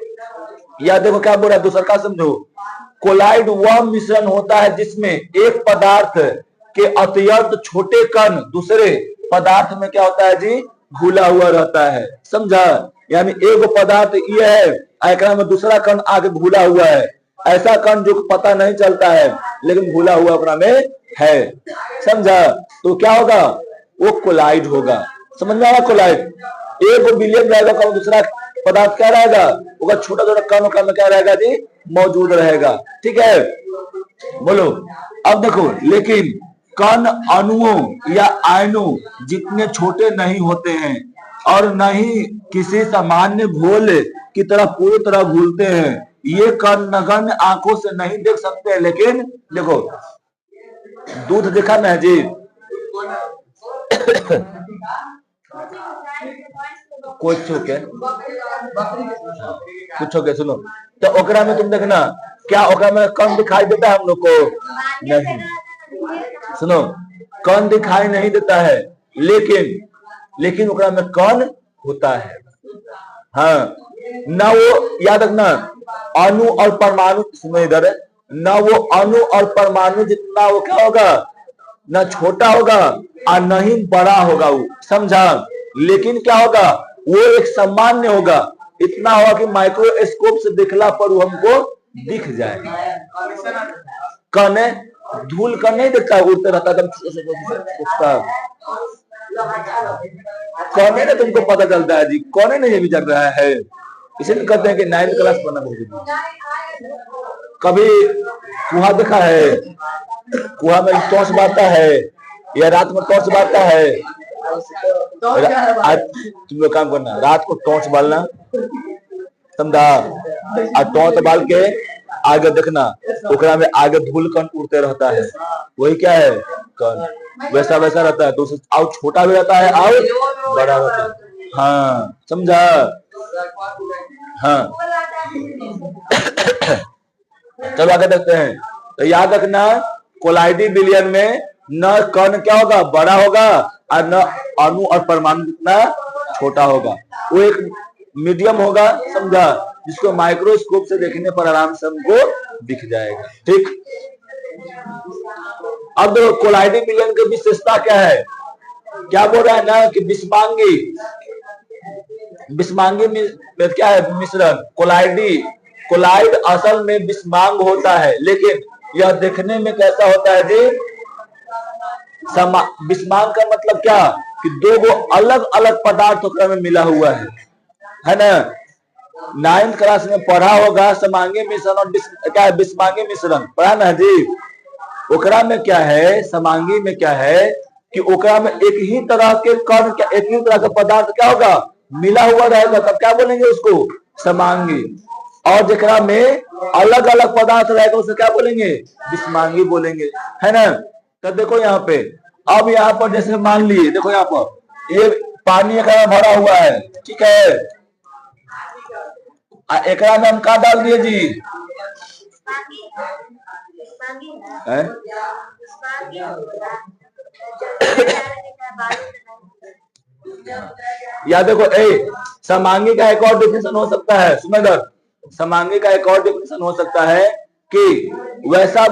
या देखो क्या बोल रहा है दूसरा का, समझो, कोलाइड वह मिश्रण होता है जिसमें एक पदार्थ के अत्यंत छोटे कण दूसरे पदार्थ में क्या होता है जी, घुला हुआ रहता है, समझा। यानी एक पदार्थ ये है, एकरा में दूसरा कण आगे घुला हुआ है, ऐसा कण जो पता नहीं चलता है लेकिन घुला हुआ अपना में है, समझा। तो क्या होगा, वो कोलाइड होगा, समझ में आया। कोलाइड एक विलयन रहेगा, दूसरा पदार्थ क्या रहेगा, वो छोटा छोटा कण का में क्या रहेगा जी, मौजूद रहेगा, ठीक है। बोलो अब देखो, लेकिन कण अणुओं या आयनों जितने छोटे नहीं होते हैं और न ही किसी सामान्य घोल की तरह पूरी तरह घुलते हैं, ये कण नगण्य आंखों से नहीं देख सकते, लेकिन देखो दूध देखा ना जी, कुछ हो के सुनो, तो ओकरा में तुम देखना क्या ओकरा में कण दिखाई देता है हम लोग को, नहीं, सुनो कण दिखाई नहीं देता है, लेकिन ओकरा में कण होता है, हाँ ना। वो याद रखना, अणु और परमाणु, सुनो इधर, ना वो अणु और परमाणु जितना वो क्या होगा, ना छोटा होगा और न ही बड़ा होगा वो, समझा। लेकिन क्या होगा, वो एक सामान्य होगा, इतना होगा कि माइक्रोस्कोप से दिखला पर वो हमको दिख जाएगा। कण धूल कण नहीं दिखता, उड़ते रहता है, कौन है ना तुमको पता चलता है जी, कौन है नहीं भी चल रहा है, इसीलिए कहते हैं कि 9th क्लास पढ़ना बहुत। कभी कुआ देखा है, कुआ में टॉर्च बारता है या रात में टॉर्च बारता है, आज तुम लोग काम करना, रात को टॉर्च बालना, समझा, और टॉर्च बाल के आगे देखना, ओकरा में आगे धूल कण उड़ते रहता है, वही क्या है, कण, वैसा वैसा रहता है। तो आओ छोटा भी रहता है, आओ बड़ा रहता है, हाँ समझा, हाँ। चलो आगे देखते हैं। तो याद रखना, कोलाइडी विलयन में न कण क्या होगा, बड़ा होगा, और न अणु और परमाणु जितना छोटा होगा, वो एक मीडियम होगा, समझा, जिसको माइक्रोस्कोप से देखने पर आराम से हमको दिख जाएगा, ठीक। अब देखो कोलाइडी विलयन की विशेषता क्या है, क्या बोल रहा है ना कि विषमांगी बिस्मांगी में क्या है मिश्रण, कोलाइड असल में बिस्मांग होता है, लेकिन यह देखने में कैसा होता है जी, बिस्मांग का मतलब क्या कि दो गो अलग अलग पदार्थ में मिला हुआ है ना। 9th क्लास में पढ़ा होगा समांगी मिश्रण और क्या है बिस्मांगी मिश्रण, पढ़ा ना जी। ओकरा में क्या है, समांगी में क्या है कि ओकरा में एक ही तरह के कण, एक ही तरह का पदार्थ क्या होगा मिला हुआ रहेगा, तब क्या बोलेंगे उसको समांगी। और जेकरा में अलग अलग पदार्थ रहेगा उसे क्या बोलेंगे बिस्मांगी बोलेंगे, है ना। तो देखो यहाँ पे, अब यहाँ पर जैसे मान लिए, देखो यहाँ पर ये पानी एक भरा हुआ है, ठीक है, एक में हम क्या डाल दिए जी, या देखो समांगी का एक और डेफिनेशन हो सकता है, सुमेंदर, समांगी का एक और डेफिनेशन हो सकता है कि वैसा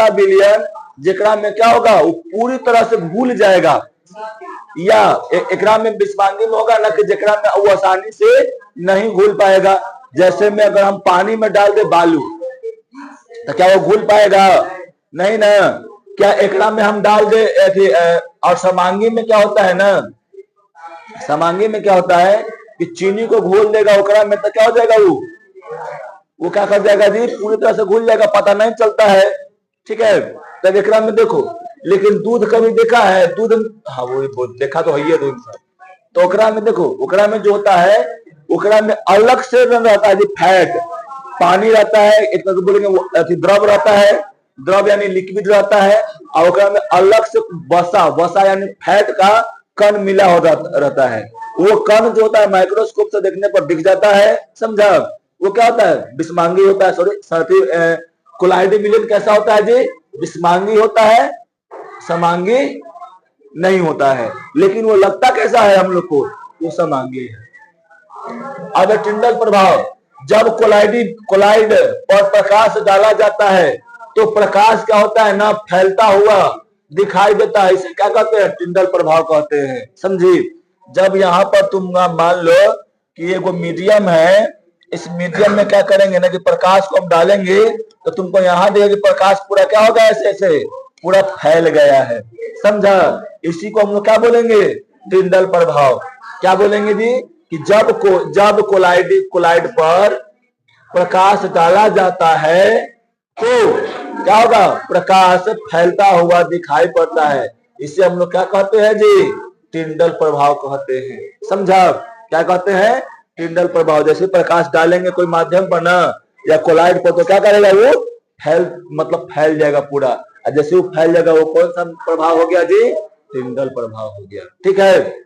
विलियन जेकरा में क्या होगा वो पूरी तरह से भूल जाएगा, या एकरा में बिस्मांगी में होगा ना कि जेकरा में वो आसानी से नहीं घुल पाएगा। जैसे में अगर हम पानी में डाल दे बालू तो क्या वो घुल पाएगा, नहीं ना। क्या एकरा में हम डाल दे और समांगी में क्या होता है ना, समांगी में क्या होता है कि चीनी को घोल देगा ओकरा में, तो क्या हो जाएगा वो क्या कर जाएगा जी, पूरी तरह से घुल जाएगा, पता नहीं चलता है, ठीक है। तब एकरा में देखो, लेकिन दूध कभी देखा है, दूध हाँ वो देखा तो है दूध, तो ओकरा में देखो, ओकरा में जो होता है ओकरा में अलग से रहता है जी फैट, पानी रहता है, एक तरह से बोलेंगे द्रव रहता है, द्रव यानी लिक्विड रहता है, और ओकरा में अलग से वसा यानी फैट का कण मिला हो रहता है। वो कण जो होता है माइक्रोस्कोप से देखने पर दिख जाता है, समझा। वो क्या होता है बिस्मांगी होता है, सॉरी कोलाइडी मिलियन कैसा होता है जी, बिस्मांगी होता है, समांगी नहीं होता है, लेकिन वो लगता कैसा है हम लोग को, वो समांगी है। अब टिंडल प्रभाव, जब कोलाइड पर प्रकाश डाला जाता है तो प्रकाश क्या होता है ना, फैलता हुआ दिखाई देता है, इसे क्या कहते हैं टिंडल प्रभाव कहते हैं, समझी। जब यहाँ पर तुम मान लो कि ये वो मीडियम है, इस मीडियम में क्या करेंगे ना कि प्रकाश को हम डालेंगे तो तुमको यहाँ देखिए कि प्रकाश पूरा क्या होगा, ऐसे ऐसे पूरा फैल गया है, समझा। इसी को हम लोग क्या बोलेंगे टिंडल प्रभाव। क्या बोलेंगे जी कि जब कोलाइड पर प्रकाश डाला जाता है तो क्या होगा, प्रकाश फैलता हुआ दिखाई पड़ता है, इसे हम लोग क्या कहते हैं जी, टिंडल प्रभाव कहते हैं, समझा। क्या कहते हैं टिंडल प्रभाव। जैसे प्रकाश डालेंगे कोई माध्यम पर ना या कोलाइड पर तो क्या करेगा वो फैल जाएगा पूरा, और जैसे वो फैल जाएगा वो कौन सा प्रभाव हो गया जी, टिंडल प्रभाव हो गया, ठीक है।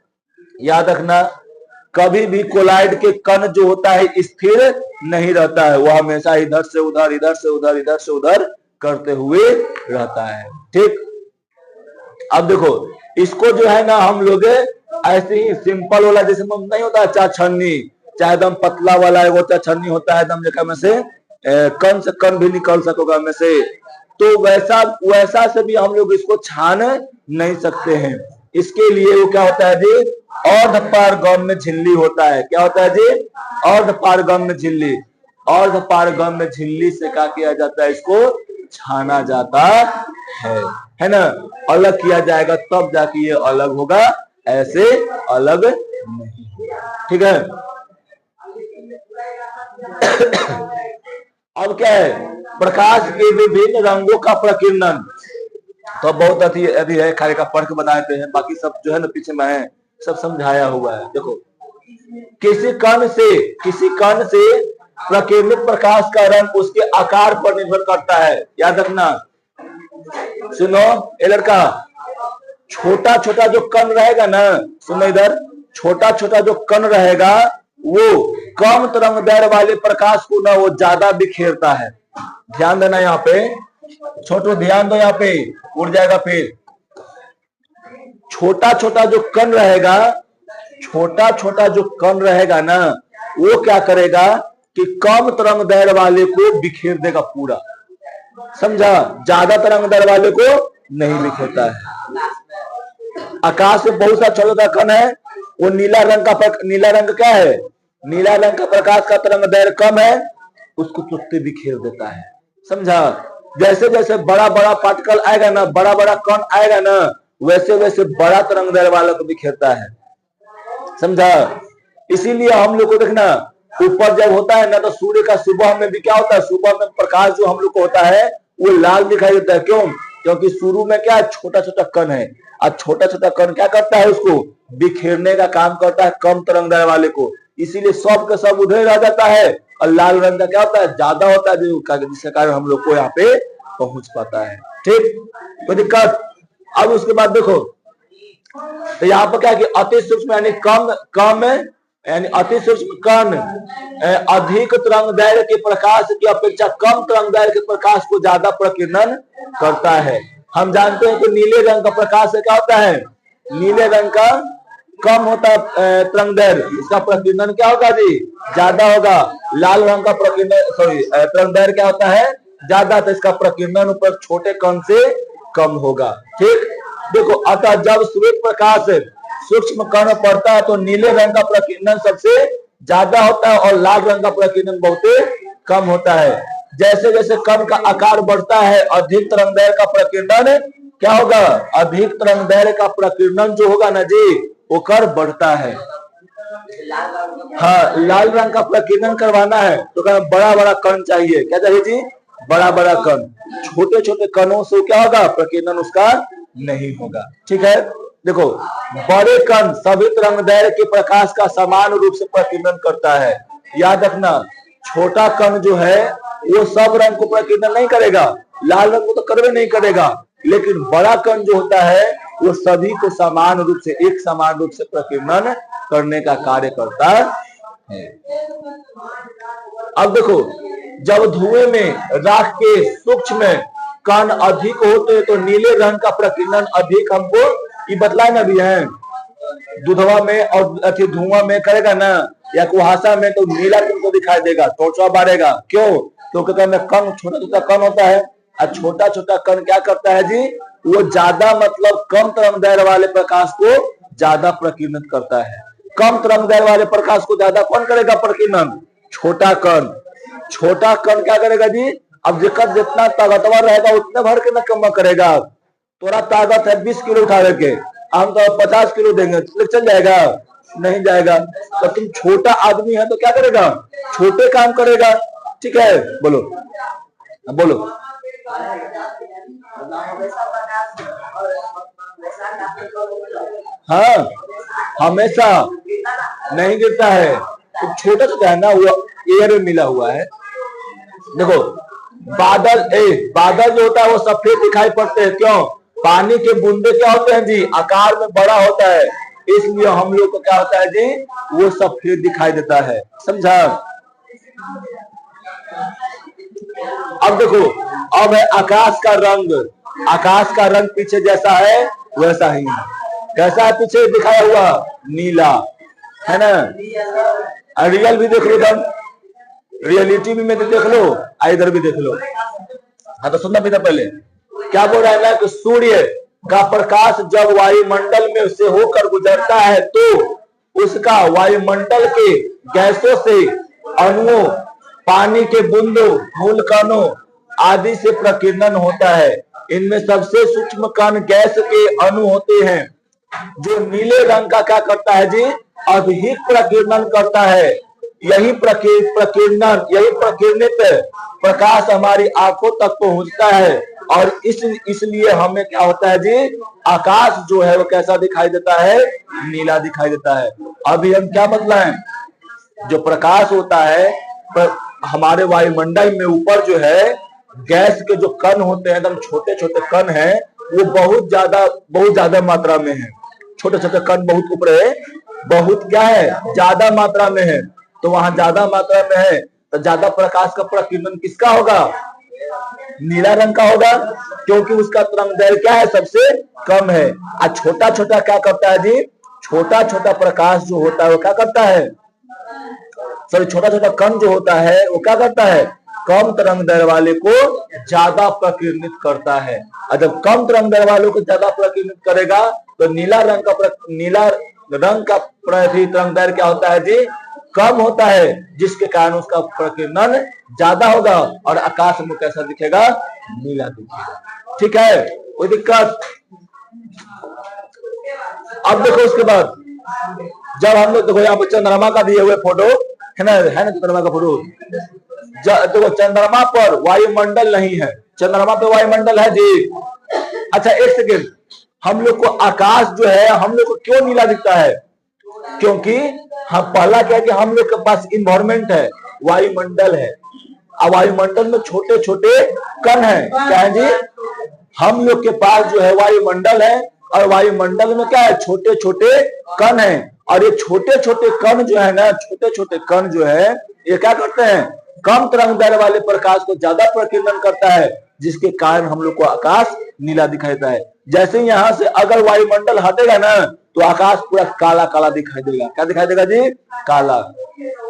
याद रखना कभी भी कोलाइड के कण जो होता है स्थिर नहीं रहता है, वह हमेशा इधर से उधर, इधर से उधर, इधर से उधर करते हुए रहता है, ठीक। अब देखो इसको जो है ना हम लोग ऐसे ही सिंपल वाला, जैसे नहीं होता चार छन्नी, चाहे एकदम पतला वाला है वो चार छन्नी होता है एकदम, जगह में से कण से कण भी निकल सकोगा में से, तो वैसा से भी हम लोग इसको छान नहीं सकते हैं। इसके लिए वो क्या होता है जी, अर्धपारगम्य झिल्ली होता है। क्या होता है जी, अर्धपारगम्य झिल्ली। अर्धपारगम्य झिल्ली से क्या किया जाता है, इसको छाना जाता है ना, अलग किया जाएगा तब जाके ये अलग होगा, ऐसे अलग नहीं होगा, ठीक है। अब क्या है, प्रकाश के विभिन्न रंगों का प्रकीर्णन, तो बहुत अति है, खाली का पढ़ के बनाते हैं, बाकी सब जो है ना पीछे में है, सब समझाया हुआ है। देखो किसी कण से प्रकीर्णित प्रकाश का रंग उसके आकार पर निर्भर करता है। याद रखना, सुनो ये लड़का, छोटा छोटा जो कण रहेगा ना, सुनो इधर, छोटा छोटा जो कण रहेगा वो कम तरंगदैर्घ्य वाले प्रकाश को ना वो ज्यादा बिखेरता है। ध्यान देना यहाँ पे, छोटो ध्यान दो, यहाँ पे उड़ जाएगा फिर। छोटा छोटा जो कण रहेगा ना, वो क्या करेगा कि कम तरंगदैर्घ्य वाले को बिखेर देगा पूरा, समझा, ज्यादा तरंगदैर्घ्य वाले को नहीं बिखेरता है। आकाश में बहुत सा छोटा छोटा कण है, वो नीला रंग क्या है, नीला रंग का प्रकाश का तरंग दैर्घ्य कम है, उसको तुरंत बिखेर देता है। समझा? जैसे जैसे बड़ा बड़ा पार्टिकल आएगा ना, बड़ा बड़ा कण आएगा ना, वैसे वैसे बड़ा तरंग दैर्घ्य वाला को बिखेरता है। समझा? इसीलिए हम लोग को देखना, ऊपर जब होता है ना तो सूर्य का सुबह में भी क्या होता है, सुबह में प्रकाश जो हम लोग को होता है वो लाल दिखाई देता है। क्यों? क्योंकि शुरू में क्या छोटा छोटा कण है, और छोटा छोटा कण क्या करता है, उसको बिखेरने का काम करता है कम तरंग दैर्घ्य वाले को। इसीलिए सब का सब उधर रह जाता है, और लाल रंग का क्या होता है, ज्यादा होता है, जिसके कारण हम लोग को यहाँ पे पहुंच पाता है। ठीक, कोई दिक्कत? अब उसके बाद देखो, तो यहाँ पर क्या कि अति सूक्ष्म यानी कम यानी अति सूक्ष्म कण अधिक तरंग दैर्घ्य के प्रकाश की अपेक्षा कम तरंग दैर्घ्य के प्रकाश को ज्यादा प्रकीर्णन करता है। हम जानते हैं कि नीले रंग का प्रकाश से क्या होता है, नीले रंग का कम होता है तरंग दैर्घ्य, इसका प्रकीर्णन क्या होगा जी, ज्यादा होगा। लाल रंग का प्रकीर्णन तरंग दैर्घ्य क्या होता है, ज्यादा, तो इसका प्रकीर्णन ऊपर छोटे कण से कम होगा। ठीक, देखो, अतः जब सूर्य प्रकाश सूक्ष्म कण पड़ता है तो नीले रंग का प्रकीर्णन सबसे ज्यादा होता है और लाल रंग का प्रकीर्णन बहुत कम होता है। जैसे जैसे कण का आकार बढ़ता है, अधिक तरंग दैर्घ्य का प्रकीर्णन क्या होगा, अधिक तरंग दैर्घ्य का प्रकीर्णन जो होगा ना जी, वो कर बढ़ता है। हाँ, लाल रंग का प्रकीर्णन करवाना है तो बड़ा बड़ा कण चाहिए। क्या चाहिए जी, बड़ा बड़ा कण। छोटे छोटे कणों से क्या होगा, प्रकीर्णन उसका नहीं होगा। ठीक है, देखो, बड़े कण सभी तरंग दैर्घ्य के प्रकाश का समान रूप से प्रकीर्णन करता है। याद रखना, छोटा कण जो है वो सब रंग को प्रकीर्णन नहीं करेगा, लाल रंग को तो करवे नहीं करेगा, लेकिन बड़ा कण जो होता है वो सभी को समान रूप से, एक समान रूप से प्रकीर्णन करने का कार्य करता है। अब देखो, जब धुएं में राख के सूक्ष्म कण अधिक होते तो नीले रंग का प्रकीर्णन अधिक, हमको ये बतलाए ना भी है, दूधवा में और अच्छी धुआं में करेगा ना या कुहासा में, तो नीला तुमको दिखाई देगा, टोचा बारेगा। क्यों? तो कहते हैं कण, छोटा छोटा कण होता है, और छोटा छोटा कण क्या करता है जी, वो ज्यादा मतलब कम तरंग दैर्घ्य वाले प्रकाश को ज्यादा प्रकीर्णित करता है। कम तरंग दैर्घ्य वाले प्रकाश को ज्यादा कौन करेगा प्रकीर्णन, छोटा कण। छोटा कण क्या करेगा जी, अब जेकर जितना ताकतवर रहेगा उतने भर के न कम करेगा। तोरा ताकत है 20 किलो उठाने के, हम तो 50 किलो देंगे, चल जाएगा? नहीं जाएगा। तो तुम छोटा आदमी है तो क्या करेगा, छोटे काम करेगा। ठीक है, बोलो बोलो। हाँ, हमेशा नहीं गिरता है, तो छोटा छोटा है ना, वो एयर में मिला हुआ है। देखो, बादल जो होता है वो सफेद दिखाई पड़ते हैं। क्यों? पानी के बूंदे क्या होते हैं जी, आकार में बड़ा होता है, इसलिए हम लोग को क्या होता है जी, वो सफेद दिखाई देता है। समझा? अब देखो, अब है आकाश का रंग। आकाश का रंग पीछे जैसा है वैसा ही है। कैसा है पीछे दिखाया हुआ, नीला है ना। रियल भी देख लो, तुम रियलिटी भी में देख लो, इधर भी देख लो। हाँ, तो सुनना पीता पहले क्या बोल रहा है ना, कि सूर्य का प्रकाश जब वायुमंडल में से होकर गुजरता है तो उसका वायुमंडल के गैसों से अणुओं, पानी के बूंदों, धूल कणों आदि से प्रकीर्णन होता है। इनमें सबसे सूक्ष्म कण गैस के अणु होते हैं, जो नीले रंग का क्या करता है जी, अधिक प्रकीर्णन करता है। यही प्रकीर्णित प्रकाश हमारी आंखों तक पहुंचता है, और इसलिए हमें क्या होता है जी, आकाश जो है वो कैसा दिखाई देता है, नीला दिखाई देता है। अभी हम क्या बतलाएं, जो प्रकाश होता है हमारे वायुमंडल में ऊपर जो है गैस के जो कण होते हैं, एकदम छोटे छोटे कण हैं, वो बहुत ज्यादा मात्रा में है। छोटे छोटे कण बहुत ऊपर है, बहुत क्या है, ज्यादा मात्रा में है। तो वहां ज्यादा मात्रा में है तो ज्यादा प्रकाश का प्रकीर्णन किसका होगा, नीला रंग का होगा, क्योंकि उसका तरंग दैर्घ्य क्या है, सबसे कम है। और छोटा छोटा क्या करता है जी, छोटा छोटा प्रकाश जो होता है वो क्या करता है, सॉरी, छोटा छोटा कण जो होता है वो क्या करता है, कम तरंग दैर्घ्य वाले को ज्यादा प्रकीर्णित करता है। और जब कम तरंग दैर्घ्य वालों को ज्यादा प्रकीर्णित करेगा तो नीला रंग का प्रति तरंग दैर्घ्य क्या होता है जी, कम होता है, जिसके कारण उसका प्रकीर्णन ज्यादा होगा और आकाश में कैसा दिखेगा, नीला दिखेगा। ठीक है, कोई दिक्कत? अब देखो उसके बाद जब हम लोग देखो यहाँ पे चंद्रमा का दिए हुए फोटो है ना चंद्रमा का फोटो। देखो चंद्रमा पर वायुमंडल नहीं है, चंद्रमा पे वायुमंडल है जी। अच्छा एक सेकेंड, हम लोग को आकाश जो है हम लोग को क्यों नीला दिखता है? क्योंकि हम पहला क्या कि हम लोग के पास इन्वायरमेंट है, वायुमंडल है। अब वायुमंडल में छोटे छोटे कण है, क्या है जी, हम लोग के पास जो है वायुमंडल है और वायुमंडल में क्या है, छोटे छोटे कण है। और ये छोटे छोटे कण जो है ना, छोटे छोटे कण जो है ये क्या करते हैं, कम तरंग दैर्घ्य वाले प्रकाश को ज्यादा प्रकीर्णन करता है, जिसके कारण हम लोग को आकाश नीला दिखाई देता है। जैसे यहाँ से अगर वायुमंडल हटेगा ना तो आकाश पूरा काला काला दिखाई देगा। क्या दिखाई देगा जी, काला।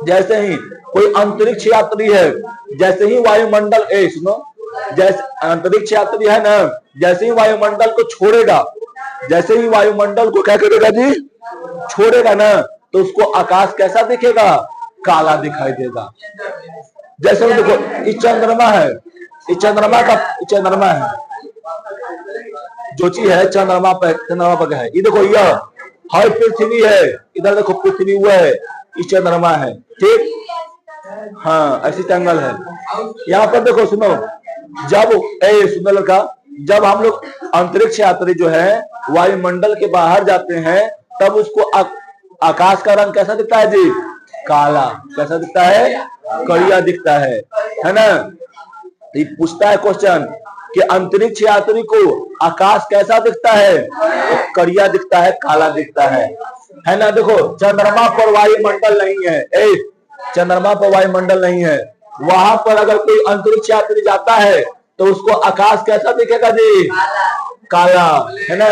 जैसे ही कोई अंतरिक्ष यात्री है, जैसे ही वायुमंडल सुनो, जैसे अंतरिक्ष यात्री है ना, जैसे ही वायुमंडल को छोड़ेगा, जैसे ही वायुमंडल को क्या करेगा जी, छोड़ेगा ना, तो उसको आकाश कैसा दिखेगा, काला दिखाई देगा। जैसे देखो ये चंद्रमा है, ये चंद्रमा है, जो चीज है चंद्रमा पर है। ये देखो यह हर पृथ्वी है, इधर देखो पृथ्वी हुआ है, ये चंद्रमा है। ठीक, हाँ ऐसी जंगल है। यहाँ पर देखो सुनो, जब सुनो लड़का, जब हम लोग अंतरिक्ष यात्री जो है वायुमंडल के बाहर जाते हैं तब उसको आकाश का रंग कैसा दिखता है जी, काला। कैसा दिखता है, करिया दिखता है ना। ये पूछता है क्वेश्चन कि अंतरिक्ष यात्री को आकाश कैसा दिखता है, करिया दिखता है, काला दिखता है ना। देखो चंद्रमा पर वायुमंडल नहीं है, चंद्रमा पर वायुमंडल नहीं है, वहां पर अगर कोई अंतरिक्ष यात्री जाता है तो उसको आकाश कैसा दिखेगा जी, काला, है ना,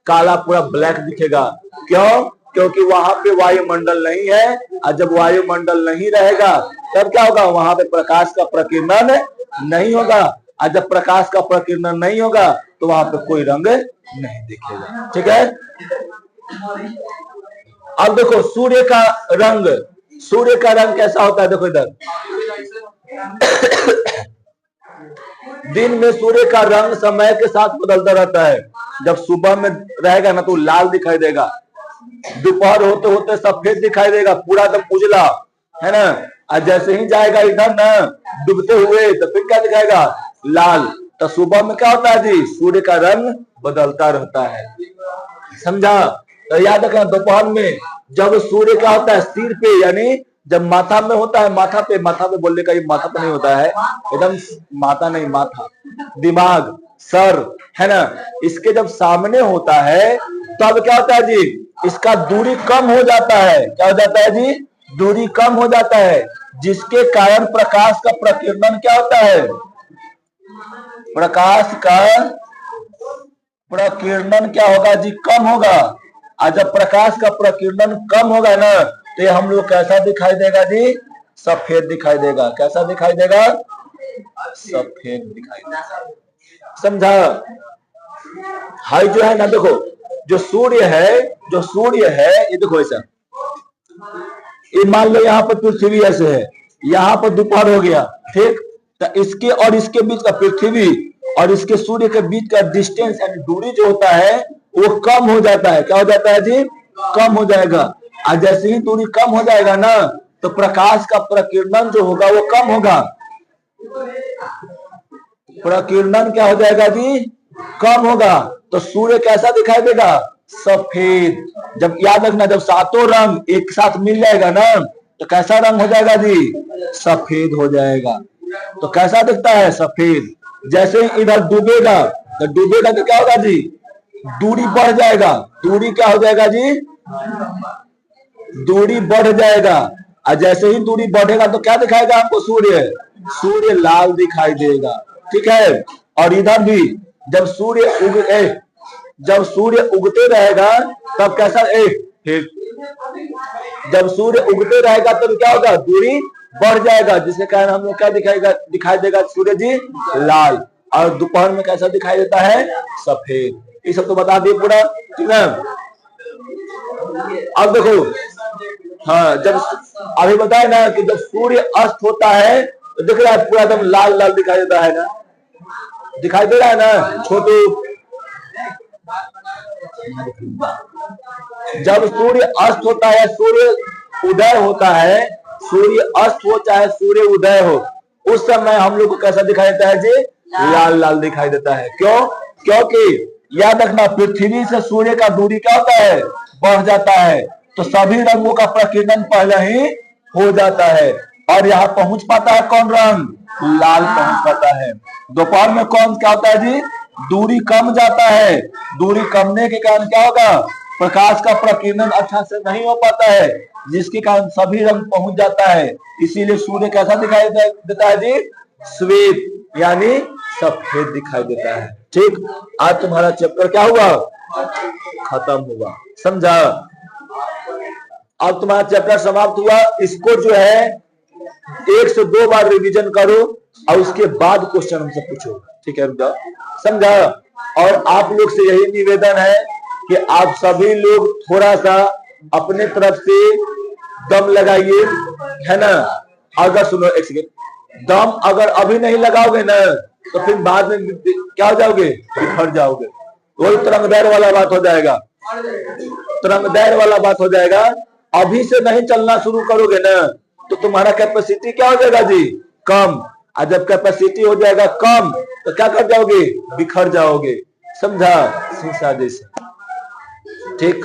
काला पूरा ब्लैक दिखेगा। क्यों? क्योंकि वहां पे वायुमंडल नहीं है, और जब वायुमंडल नहीं रहेगा तब क्या होगा, वहां पे प्रकाश का प्रकीर्णन नहीं होगा, और जब प्रकाश का प्रकीर्णन नहीं होगा तो वहां पे कोई रंग नहीं दिखेगा। ठीक है, अब देखो सूर्य का रंग कैसा होता है, देखो इधर दिन में सूर्य का रंग समय के साथ बदलता रहता है। जब सुबह में रहेगा ना तो लाल दिखाई देगा, दोपहर होते होते सफेद दिखाई देगा, पूरा एकदम उजला, है ना। और जैसे ही जाएगा इधर ना डूबते हुए तो फिर क्या दिखाएगा, लाल। तो सुबह में क्या होता है जी, सूर्य का रंग बदलता रहता है, समझा। तो याद रखना, दोपहर में जब सूर्य क्या होता है सिर पे, यानी जब माथा में होता है, माथा पे बोलने का, ये माथा पे नहीं होता है, एकदम माथा नहीं, माथा, दिमाग, सर, है ना, इसके जब सामने होता है तब क्या होता है जी, इसका दूरी कम हो जाता है। क्या हो जाता है जी, दूरी कम हो जाता है, जिसके कारण प्रकाश का प्रकीर्णन क्या होता है, प्रकाश का प्रकीर्णन क्या होगा जी, कम होगा। और जब प्रकाश का प्रकीर्णन कम होगा ना तो ये हम लोग कैसा दिखाई देगा जी, सफेद दिखाई देगा। कैसा दिखाई देगा, सफेद दिखाई देगा, समझा। हाई जो है ना, देखो जो सूर्य है ये देखो ऐसा, ये मान लो यहाँ पर पृथ्वी ऐसे है, यहाँ पर दोपहर हो गया, ठीक, तो इसके और इसके बीच का, पृथ्वी और इसके सूर्य के बीच का डिस्टेंस यानी दूरी जो होता है वो कम हो जाता है। क्या हो जाता है जी, कम हो जाएगा। और जैसे ही दूरी कम हो जाएगा ना तो प्रकाश का प्रकीर्णन जो होगा वो कम होगा, प्रकीर्णन क्या हो जाएगा जी, कम होगा। तो सूर्य कैसा दिखाई देगा, सफेद। जब याद रखना, जब सातों रंग एक साथ मिल जाएगा ना तो कैसा रंग हो जाएगा जी, सफेद हो जाएगा। तो कैसा दिखता है, सफेद। जैसे इधर डूबेगा तो क्या होगा जी, दूरी बढ़ जाएगा, दूरी क्या हो जाएगा जी, दूरी बढ़ जाएगा। और जैसे ही दूरी बढ़ेगा तो क्या दिखाएगा हमको, सूर्य लाल दिखाई देगा। ठीक है, और इधर भी जब सूर्य उगते रहेगा तब कैसा, जब सूर्य उगते रहेगा तब क्या होगा, दूरी बढ़ जाएगा, जिसके कारण हम लोग क्या दिखाई देगा सूर्य जी, लाल। और दोपहर में कैसा दिखाई देता है, सफेद। ये सब तो बता दिए पूरा, ठीक है। अब देखो, हाँ, जब अभी बताए ना कि जब सूर्य अस्त होता है तो दिख रहा है पूरा एकदम लाल लाल दिखाई देता है ना, दिखाई दे रहा है ना छोटू। जब सूर्य अस्त होता है, सूर्य उदय होता है, सूर्य अस्त हो चाहे सूर्य उदय हो, उस समय हम लोग को कैसा दिखाई देता है जी? लाल लाल दिखाई देता है। क्यों? क्योंकि याद रखना, पृथ्वी से सूर्य का दूरी क्या होता है? बढ़ जाता है, तो सभी रंगों का प्रकीर्णन पहले ही हो जाता है। और यहाँ पहुंच पाता है कौन रंग? लाल पहुंच पाता है। दोपहर में कौन क्या होता है जी? दूरी कम जाता है, दूरी कमने के कारण क्या होगा? प्रकाश का प्रकीर्णन अच्छा से नहीं हो पाता है, जिसके कारण सभी रंग पहुंच जाता है। इसीलिए सूर्य कैसा दिखाई देता है जी? श्वेत, यानी सफेद दिखाई देता है। ठीक, आज तुम्हारा चैप्टर क्या हुआ? खत्म हुआ, समझा? अब तुम्हारा चैप्टर समाप्त हुआ। इसको जो है 1 से 2 बार रिवीजन करो और उसके बाद क्वेश्चन हमसे पूछो। ठीक है रुद्रा, समझा? और आप लोग से यही निवेदन है कि आप सभी लोग थोड़ा सा अपने तरफ से दम लगाइए, है ना? अगर सुनो एक सेकेंड, दम अगर अभी नहीं लगाओगे ना तो फिर बाद में क्या हो जाओगे? बिखर जाओगे। वही तरंगदैर वाला बात हो जाएगा, तरंगदैर वाला बात हो जाएगा। अभी से नहीं चलना शुरू करोगे ना तो तुम्हारा कैपेसिटी क्या हो जाएगा जी? कम। और जब कैपेसिटी हो जाएगा कम तो क्या कर जाओगे? बिखर जाओगे, समझा? शीशा जैसे। ठीक।